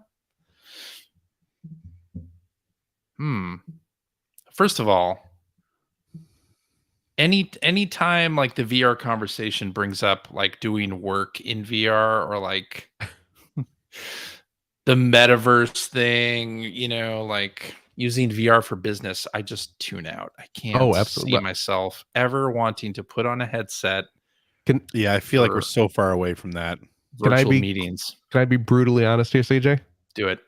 [SPEAKER 1] First of all, anytime like the VR conversation brings up like doing work in VR or like the metaverse thing, like using VR for business, I just tune out. I can't
[SPEAKER 2] Oh,
[SPEAKER 1] see
[SPEAKER 2] absolutely.
[SPEAKER 1] myself ever wanting to put on a headset
[SPEAKER 3] Yeah, I feel like we're
[SPEAKER 1] for
[SPEAKER 3] so far away from that.
[SPEAKER 1] virtual meetings.
[SPEAKER 2] Can I be brutally honest here, CJ?
[SPEAKER 1] Do it.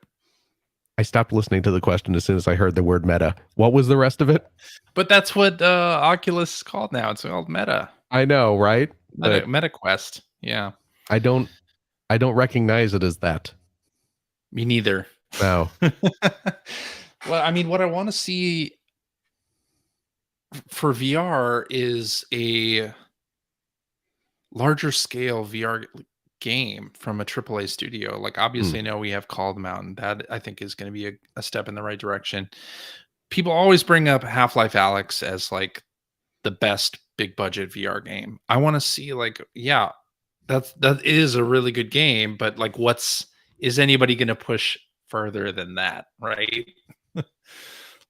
[SPEAKER 2] I stopped listening to the question as soon as I heard the word meta. What was the rest of it?
[SPEAKER 1] But that's what Oculus is called now. It's called Meta.
[SPEAKER 2] I know, right? But
[SPEAKER 1] Meta Quest. Yeah.
[SPEAKER 2] I don't recognize it as that.
[SPEAKER 1] Me neither.
[SPEAKER 2] No.
[SPEAKER 1] Well, I mean, what I want to see for VR is a larger scale VR game from a AAA studio. Like, obviously, I know we have Call of the Mountain. That I think is going to be a step in the right direction. People always bring up Half-Life Alyx as like the best big budget VR game. I want to see like, yeah, that is a really good game, but like, is anybody going to push further than that, right?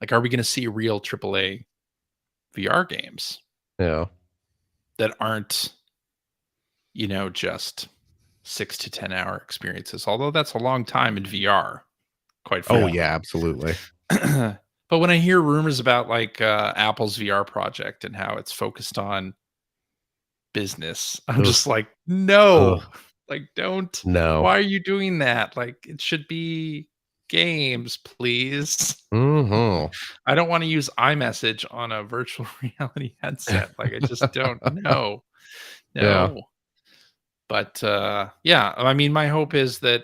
[SPEAKER 1] Like, are we going to see real AAA VR games
[SPEAKER 2] Yeah.
[SPEAKER 1] that aren't, just 6 to 10 hour experiences? Although that's a long time in VR, quite
[SPEAKER 2] Oh
[SPEAKER 1] frankly.
[SPEAKER 2] yeah, absolutely.
[SPEAKER 1] But when I hear rumors about like Apple's VR project and how it's focused on business, I'm
[SPEAKER 2] Ugh.
[SPEAKER 1] just like, no,
[SPEAKER 2] Ugh.
[SPEAKER 1] like, don't.
[SPEAKER 2] No.
[SPEAKER 1] Why are you doing that? Like, it should be games, please.
[SPEAKER 2] Mm-hmm.
[SPEAKER 1] I don't want to use iMessage on a virtual reality headset. Like, I just don't know.
[SPEAKER 2] Yeah.
[SPEAKER 1] No. But yeah, I mean, my hope is that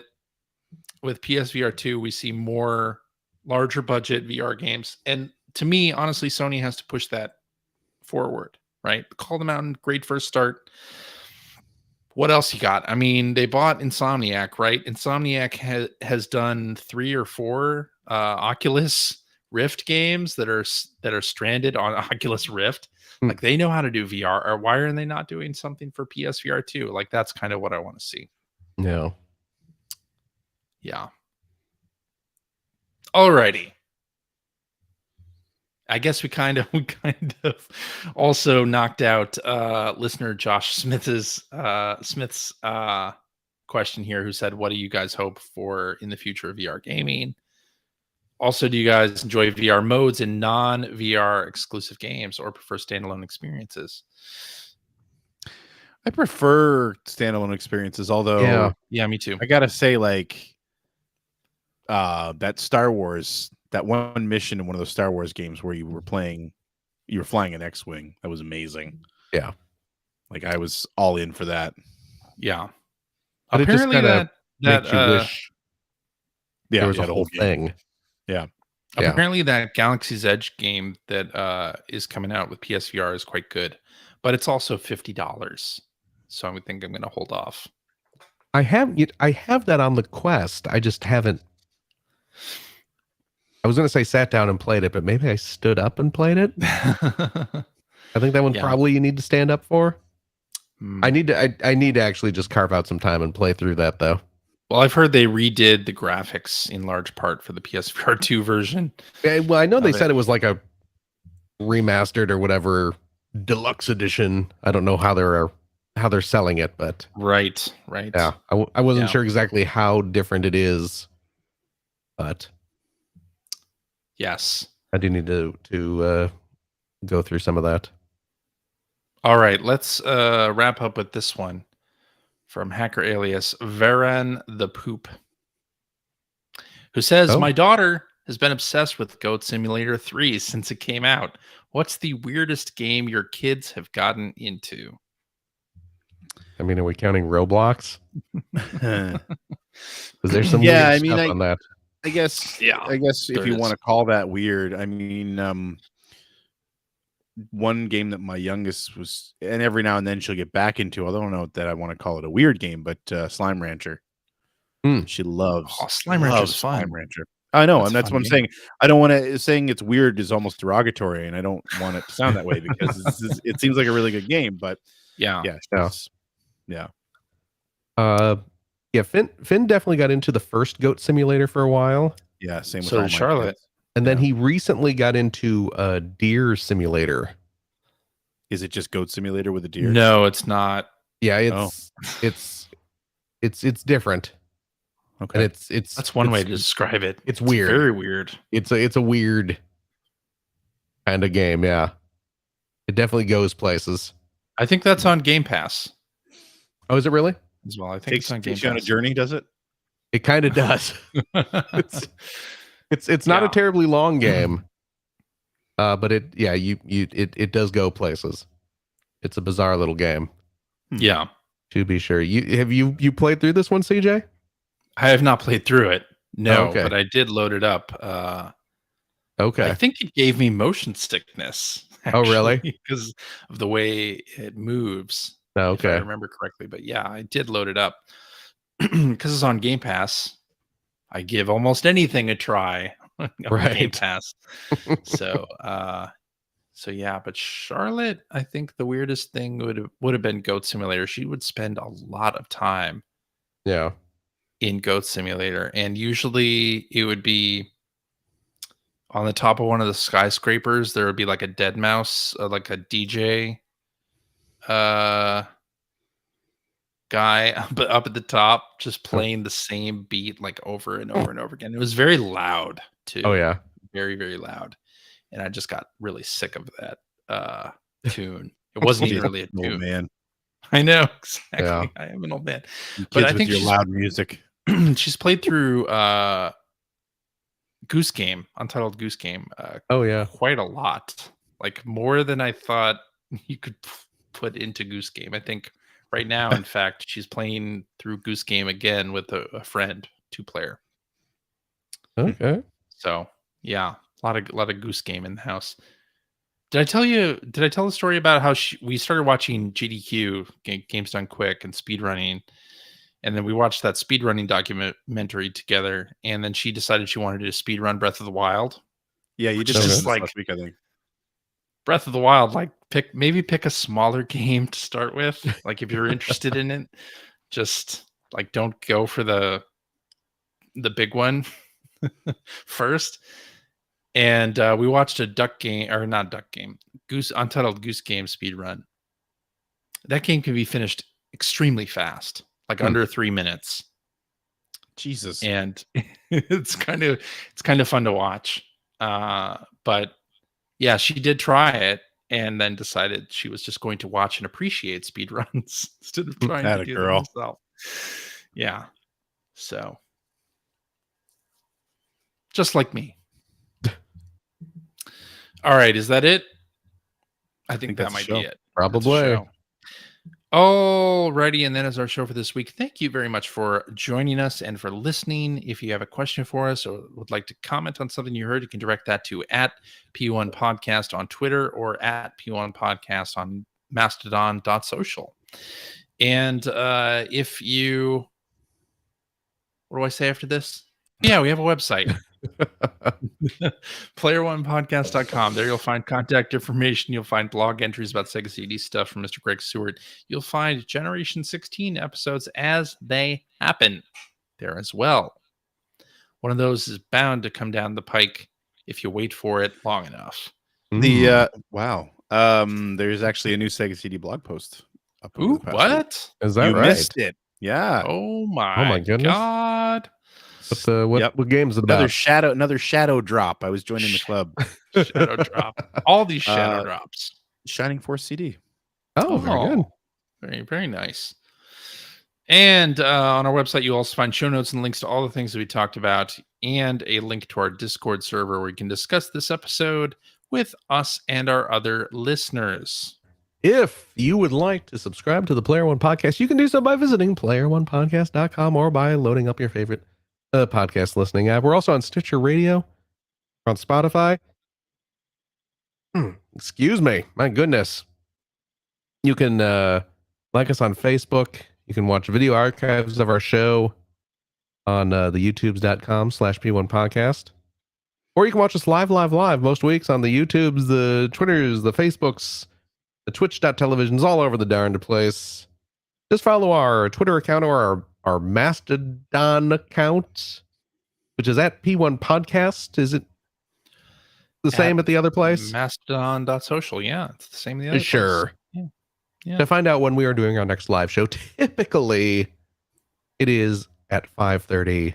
[SPEAKER 1] with PSVR 2, we see more larger budget VR games. And to me, honestly, Sony has to push that forward, right? Call them out, great first start. What else you got? I mean, they bought Insomniac, right? Insomniac has done 3 or 4 Oculus Rift games that are stranded on Oculus Rift. Like, they know how to do VR. Or why are they not doing something for PSVR 2? Like, that's kind of what I want to see.
[SPEAKER 2] No.
[SPEAKER 1] Yeah. Alrighty. I guess we kind of also knocked out listener Josh Smith's question here, who said, what do you guys hope for in the future of VR gaming? Also, do you guys enjoy VR modes in non-VR exclusive games or prefer standalone experiences?
[SPEAKER 3] I prefer standalone experiences, although
[SPEAKER 1] Yeah, me too.
[SPEAKER 3] I gotta say, like, that Star Wars, that one mission in one of those Star Wars games where you were flying an X-Wing. That was amazing.
[SPEAKER 2] Yeah.
[SPEAKER 3] Like, I was all in for that.
[SPEAKER 1] Yeah.
[SPEAKER 2] But
[SPEAKER 1] Apparently
[SPEAKER 2] it just
[SPEAKER 1] that
[SPEAKER 2] makes you wish there was a whole thing.
[SPEAKER 3] Yeah.
[SPEAKER 1] Apparently that Galaxy's Edge game that is coming out with PSVR is quite good, but it's also $50. So I would think I'm going to hold off.
[SPEAKER 2] I have that on the Quest. I just haven't. I was going to say sat down and played it, but maybe I stood up and played it. I think that one probably you need to stand up for. I need to actually just carve out some time and play through that, though.
[SPEAKER 1] Well, I've heard they redid the graphics in large part for the PSVR 2 version.
[SPEAKER 2] Yeah, well, I know they said it was like a remastered or whatever deluxe edition. I don't know how they're selling it, but
[SPEAKER 1] right.
[SPEAKER 2] Yeah, I wasn't sure exactly how different it is, but
[SPEAKER 1] yes,
[SPEAKER 2] I do need to go through some of that.
[SPEAKER 1] All right, let's wrap up with this one from hacker alias Varan the Poop, who says, my daughter has been obsessed with Goat Simulator 3 since it came out. What's the weirdest game your kids have gotten into?
[SPEAKER 2] I mean, are we counting Roblox? Because there's some weird stuff on that.
[SPEAKER 3] I guess if you want to call that weird, I mean, one game that my youngest was, and every now and then she'll get back into, I don't know that I want to call it a weird game, but Slime Rancher. She loves
[SPEAKER 1] Slime Rancher is fun.
[SPEAKER 3] Slime Rancher. I know, and that's what I'm saying. I don't want to saying it's weird is almost derogatory, and I don't want it to sound that way because it seems like a really good game, but yeah.
[SPEAKER 2] Finn definitely got into the first Goat Simulator for a while.
[SPEAKER 3] Yeah, same with
[SPEAKER 1] so did Charlotte.
[SPEAKER 2] And then he recently got into Deer Simulator.
[SPEAKER 3] Is it just Goat Simulator with a deer?
[SPEAKER 1] No, it's not.
[SPEAKER 2] Yeah,
[SPEAKER 3] Oh.
[SPEAKER 2] it's different.
[SPEAKER 3] Okay.
[SPEAKER 2] And it's
[SPEAKER 1] That's one way to describe it.
[SPEAKER 2] It's weird.
[SPEAKER 1] Very weird.
[SPEAKER 2] It's a weird kind of game, yeah. It definitely goes places.
[SPEAKER 1] I think that's on Game Pass
[SPEAKER 2] Oh, is it really?
[SPEAKER 1] as well. I think it's on Game
[SPEAKER 3] takes you on a
[SPEAKER 1] Pass.
[SPEAKER 3] journey, does it?
[SPEAKER 2] It kind of does. It's not a terribly long game. But it does go places. It's a bizarre little game.
[SPEAKER 1] Yeah.
[SPEAKER 2] To be sure. You played through this one, CJ?
[SPEAKER 1] I have not played through it. No,
[SPEAKER 2] okay.
[SPEAKER 1] but I did load it up.
[SPEAKER 2] Okay.
[SPEAKER 1] I think it gave me motion sickness.
[SPEAKER 2] Oh, really?
[SPEAKER 1] Because of the way it moves.
[SPEAKER 2] Okay.
[SPEAKER 1] If I remember correctly. But yeah, I did load it up because it's on Game Pass. I give almost anything a try on Game Pass. So yeah, but Charlotte, I think the weirdest thing would have been Goat Simulator. She would spend a lot of time in Goat Simulator, and usually it would be on the top of one of the skyscrapers. There would be like a dead mouse, like a DJ guy but up at the top, just playing the same beat like over and over and over again. It was very loud too.
[SPEAKER 2] Oh yeah,
[SPEAKER 1] very, very loud, and I just got really sick of that tune. It wasn't even really a tune.
[SPEAKER 3] Man,
[SPEAKER 1] I know, exactly.
[SPEAKER 2] Yeah.
[SPEAKER 1] I am an old man.
[SPEAKER 3] But I think your loud music.
[SPEAKER 1] She's played through Goose Game, Untitled Goose Game.
[SPEAKER 2] Oh yeah,
[SPEAKER 1] quite a lot, like more than I thought you could put into Goose Game. I think right now, in fact, she's playing through Goose Game again with a friend, 2-player.
[SPEAKER 2] Okay.
[SPEAKER 1] So yeah, a lot of Goose Game in the house. Did I tell the story about how we started watching GDQ, Games Done Quick, and speedrunning, and then we watched that speedrunning documentary together, and then she decided she wanted to speedrun Breath of the Wild.
[SPEAKER 3] Yeah, you did
[SPEAKER 1] just like
[SPEAKER 3] last week, I think.
[SPEAKER 1] Breath of the Wild, like pick a smaller game to start with. Like if you're interested in it, just like don't go for the big one first. And we watched a Untitled Goose Game speed run. That game can be finished extremely fast, like under 3 minutes.
[SPEAKER 3] Jesus.
[SPEAKER 1] And it's kind of fun to watch. But yeah, she did try it and then decided she was just going to watch and appreciate speed runs instead of trying to do them herself. Yeah. So just like me. All right, is that it? I think that might be it.
[SPEAKER 2] Probably.
[SPEAKER 1] Alrighty, and that is our show for this week. Thank you very much for joining us and for listening. If you have a question for us or would like to comment on something you heard, you can direct that to @P1 Podcast on Twitter or @P1 Podcast on mastodon.social. And if you, what do I say after this? Yeah, we have a website. player1podcast.com. There you'll find contact information. You'll find blog entries about Sega CD stuff from Mr. Greg Seward. You'll find Generation 16 episodes as they happen there as well. One of those is bound to come down the pike if you wait for it long enough.
[SPEAKER 3] Wow. There's actually a new Sega CD blog post up.
[SPEAKER 1] Ooh, what?
[SPEAKER 2] Is that
[SPEAKER 3] you
[SPEAKER 2] right?
[SPEAKER 3] missed it. Yeah.
[SPEAKER 1] Oh my
[SPEAKER 2] goodness.
[SPEAKER 1] God.
[SPEAKER 2] What game is it about?
[SPEAKER 3] Another shadow drop. I was joining the club.
[SPEAKER 1] Shadow drop. All these shadow drops.
[SPEAKER 3] Shining Force CD.
[SPEAKER 2] Oh, very good.
[SPEAKER 1] Very, very nice. And on our website, you also find show notes and links to all the things that we talked about, and a link to our Discord server where you can discuss this episode with us and our other listeners.
[SPEAKER 2] If you would like to subscribe to the Player One Podcast, you can do so by visiting player1podcast.com or by loading up your favorite podcast listening app. We're also on Stitcher Radio, on Spotify. Excuse me. My goodness. You can like us on Facebook. You can watch video archives of our show on the youtubes.com/P1 Podcast. Or you can watch us live most weeks on the YouTubes, the Twitters, the Facebooks, the Twitch.televisions, all over the darned place. Just follow our Twitter account or our Mastodon account, which is @P1 Podcast. Is it? The same at the other place?
[SPEAKER 1] Mastodon.social. Yeah, it's the same at the other place.
[SPEAKER 2] Sure.
[SPEAKER 1] Yeah.
[SPEAKER 2] To find out when we are doing our next live show, typically it is at 5:30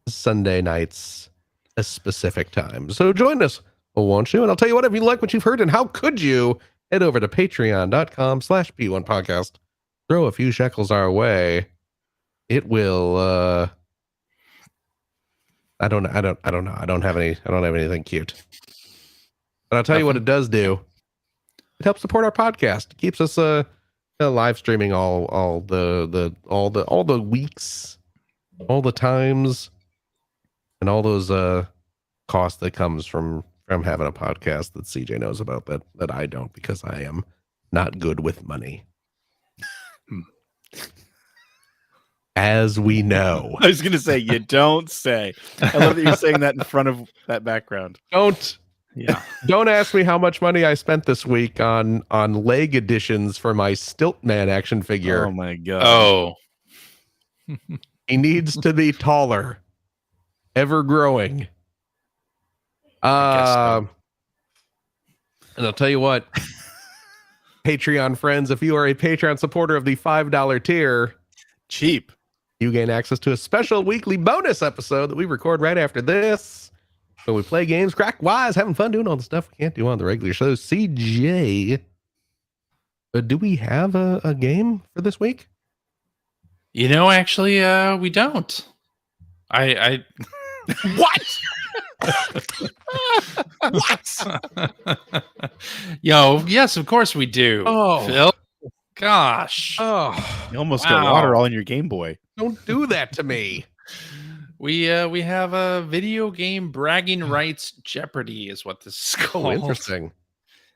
[SPEAKER 2] Sunday nights, a specific time. So join us, won't you? And I'll tell you what, if you like what you've heard, and how could you, head over to patreon.com/P1 podcast. Throw a few shekels our way. It will I don't know. I don't have anything cute. But I'll tell you what it does do. It helps support our podcast. It keeps us live streaming all the weeks, all the times, and all those costs that comes from having a podcast that CJ knows about that I don't, because I am not good with money. As we know.
[SPEAKER 3] I was going to say, you don't say. I love that you're saying that in front of that background.
[SPEAKER 2] Don't ask me how much money I spent this week on leg additions for my Stiltman action figure.
[SPEAKER 3] Oh my god.
[SPEAKER 1] Oh.
[SPEAKER 2] He needs to be taller. Ever growing.
[SPEAKER 1] I guess so.
[SPEAKER 2] And I'll tell you what, Patreon friends, if you are a Patreon supporter of the $5 tier,
[SPEAKER 3] Cheap.
[SPEAKER 2] you gain access to a special weekly bonus episode that we record right after this. So we play games, crack wise, having fun doing all the stuff we can't do on the regular show. CJ, do we have a game for this week?
[SPEAKER 1] Actually, we don't. I
[SPEAKER 3] What?
[SPEAKER 1] What? Yes, of course we do.
[SPEAKER 2] Oh.
[SPEAKER 1] Phil. Gosh.
[SPEAKER 2] Oh,
[SPEAKER 3] You almost got water all in your Game Boy.
[SPEAKER 2] don't do that to me.
[SPEAKER 1] We have a video game bragging rights Jeopardy is what this is called.
[SPEAKER 2] Oh, interesting.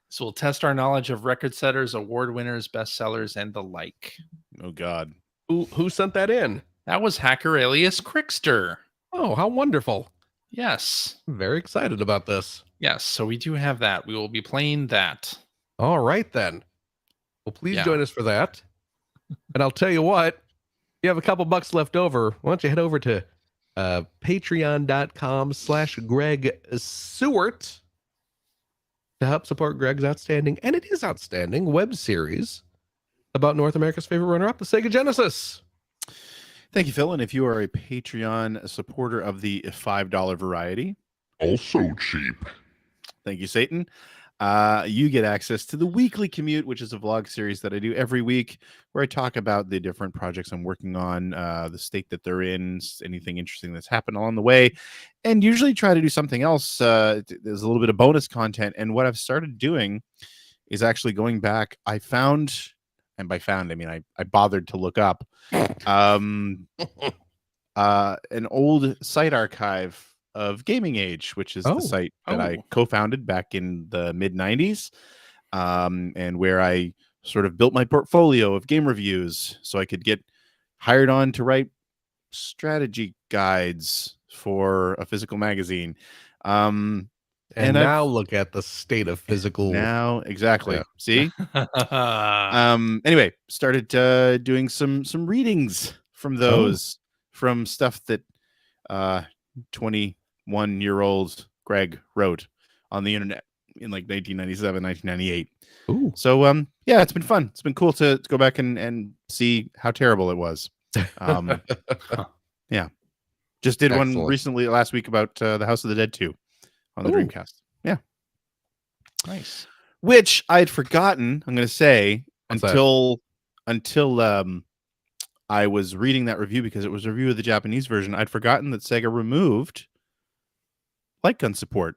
[SPEAKER 1] So we'll test our knowledge of record setters, award winners, bestsellers, and the like.
[SPEAKER 3] Oh god.
[SPEAKER 2] Who sent that in?
[SPEAKER 1] That was hacker alias Crickster.
[SPEAKER 2] Oh, how wonderful.
[SPEAKER 1] Yes.
[SPEAKER 2] I'm very excited about this.
[SPEAKER 1] Yes. So we do have that. We will be playing that.
[SPEAKER 2] All right, then. Well, please
[SPEAKER 1] Yeah.
[SPEAKER 2] join us for that. And I'll tell you what, you have a couple bucks left over. Why don't you head over to patreon.com/Greg Seward to help support Greg's outstanding, and it is outstanding, web series about North America's favorite runner-up, the Sega Genesis.
[SPEAKER 3] Thank you, Phil. And if you are a Patreon supporter of the $5 variety,
[SPEAKER 4] Also cheap.
[SPEAKER 3] thank you, Satan. You get access to the Weekly Commute, which is a vlog series that I do every week, where I talk about the different projects I'm working on, the state that they're in, anything interesting that's happened along the way, and usually try to do something else. There's a little bit of bonus content, and what I've started doing is actually going back. I found, and by found I mean I bothered to look up an old site archive of Gaming Age, which is the site that I co-founded back in the mid-90s, and where I sort of built my portfolio of game reviews so I could get hired on to write strategy guides for a physical magazine.
[SPEAKER 2] And now look at the state of physical.
[SPEAKER 3] Now, exactly.
[SPEAKER 2] Yeah.
[SPEAKER 3] See? Anyway, started doing some readings from those, from stuff that 21-year-old Greg wrote on the internet in like 1997, 1998.
[SPEAKER 2] Ooh.
[SPEAKER 3] So yeah, it's been fun. It's been cool to go back and see how terrible it was. Yeah. Just did one recently last week about the House of the Dead 2 on the Dreamcast. Yeah.
[SPEAKER 1] Nice.
[SPEAKER 3] Which I'd forgotten, I'm going to say, until I was reading that review, because it was a review of the Japanese version. I'd forgotten that Sega removed light gun support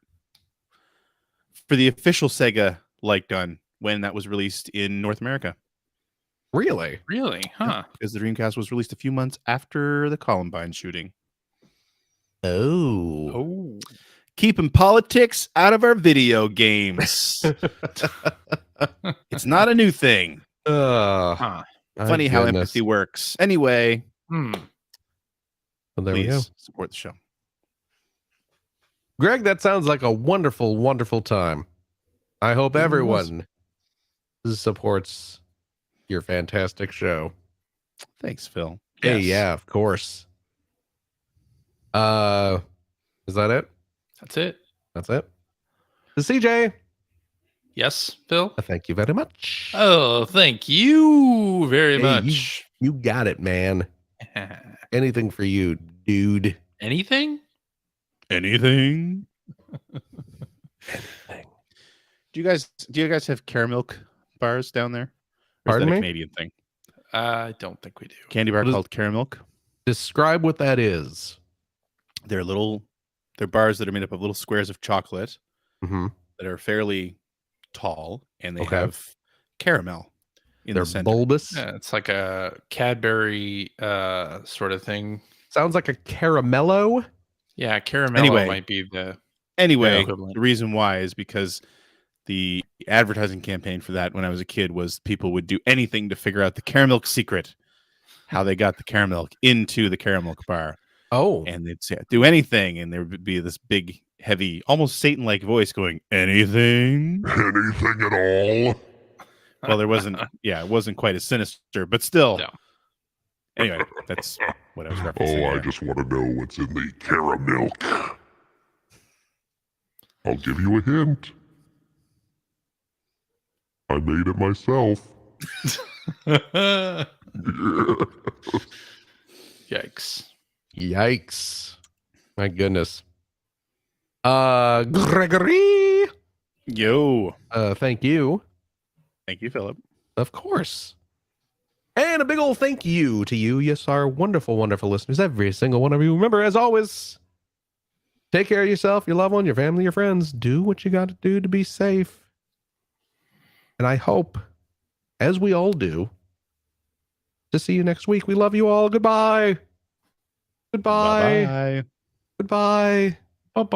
[SPEAKER 3] for the official Sega light gun when that was released in North America.
[SPEAKER 2] Really?
[SPEAKER 1] Really? Huh.
[SPEAKER 3] Because the Dreamcast was released a few months after the Columbine shooting.
[SPEAKER 2] Oh.
[SPEAKER 3] Keeping politics out of our video games. It's not a new thing.
[SPEAKER 1] Huh.
[SPEAKER 3] Funny how empathy works. Anyway,
[SPEAKER 2] Well, there we go.
[SPEAKER 3] please support the show.
[SPEAKER 2] Greg, that sounds like a wonderful, wonderful time. I hope everyone supports your fantastic show.
[SPEAKER 3] Thanks, Phil.
[SPEAKER 2] Hey, yeah, of course. Is that it?
[SPEAKER 1] That's it.
[SPEAKER 2] That's it? CJ,
[SPEAKER 1] Yes, Phil.
[SPEAKER 2] thank you very much.
[SPEAKER 1] Oh, thank you very
[SPEAKER 2] Hey,
[SPEAKER 1] much.
[SPEAKER 2] You got it, man. Anything for you, dude.
[SPEAKER 1] Anything?
[SPEAKER 3] Anything?
[SPEAKER 2] Anything.
[SPEAKER 3] Do you guys have caramel bars down there? Or
[SPEAKER 2] Pardon
[SPEAKER 3] is that
[SPEAKER 2] me?
[SPEAKER 3] a Canadian thing?
[SPEAKER 1] I don't think we do.
[SPEAKER 3] Candy bar
[SPEAKER 2] What is-
[SPEAKER 3] called caramel.
[SPEAKER 2] Describe what that is.
[SPEAKER 3] They're bars that are made up of little squares of chocolate
[SPEAKER 2] Mm-hmm.
[SPEAKER 3] that are fairly tall, and they
[SPEAKER 2] Okay.
[SPEAKER 3] have caramel in
[SPEAKER 2] They're
[SPEAKER 3] the center.
[SPEAKER 2] bulbous.
[SPEAKER 1] Yeah, it's like a Cadbury sort of thing.
[SPEAKER 2] Sounds like a caramello.
[SPEAKER 1] Yeah, caramello
[SPEAKER 3] Anyway.
[SPEAKER 1] might be the
[SPEAKER 3] Anyway,
[SPEAKER 1] equivalent.
[SPEAKER 3] the reason why is because the advertising campaign for that when I was a kid was people would do anything to figure out the caramel secret, how they got the caramel into the caramel bar.
[SPEAKER 2] Oh.
[SPEAKER 3] And they'd say, do anything. And there would be this big, heavy, almost Satan-like voice going, anything?
[SPEAKER 4] Anything at all?
[SPEAKER 3] Well, there wasn't, it wasn't quite as sinister, but still.
[SPEAKER 1] No.
[SPEAKER 3] Anyway, that's what I was referencing.
[SPEAKER 4] Oh, I
[SPEAKER 3] there.
[SPEAKER 4] just want to know what's in the caramel. I'll give you a hint. I made it myself.
[SPEAKER 1] Yikes.
[SPEAKER 2] Yikes. My goodness. Gregory.
[SPEAKER 3] Yo.
[SPEAKER 2] Thank you.
[SPEAKER 3] Thank you, Philip.
[SPEAKER 2] Of course. And a big old thank you to you. Yes, our wonderful, wonderful listeners. Every single one of you. Remember, as always, take care of yourself, your loved one, your family, your friends. Do what you got to do to be safe. And I hope, as we all do, to see you next week. We love you all. Goodbye. Goodbye.
[SPEAKER 3] Bye-bye.
[SPEAKER 2] Goodbye.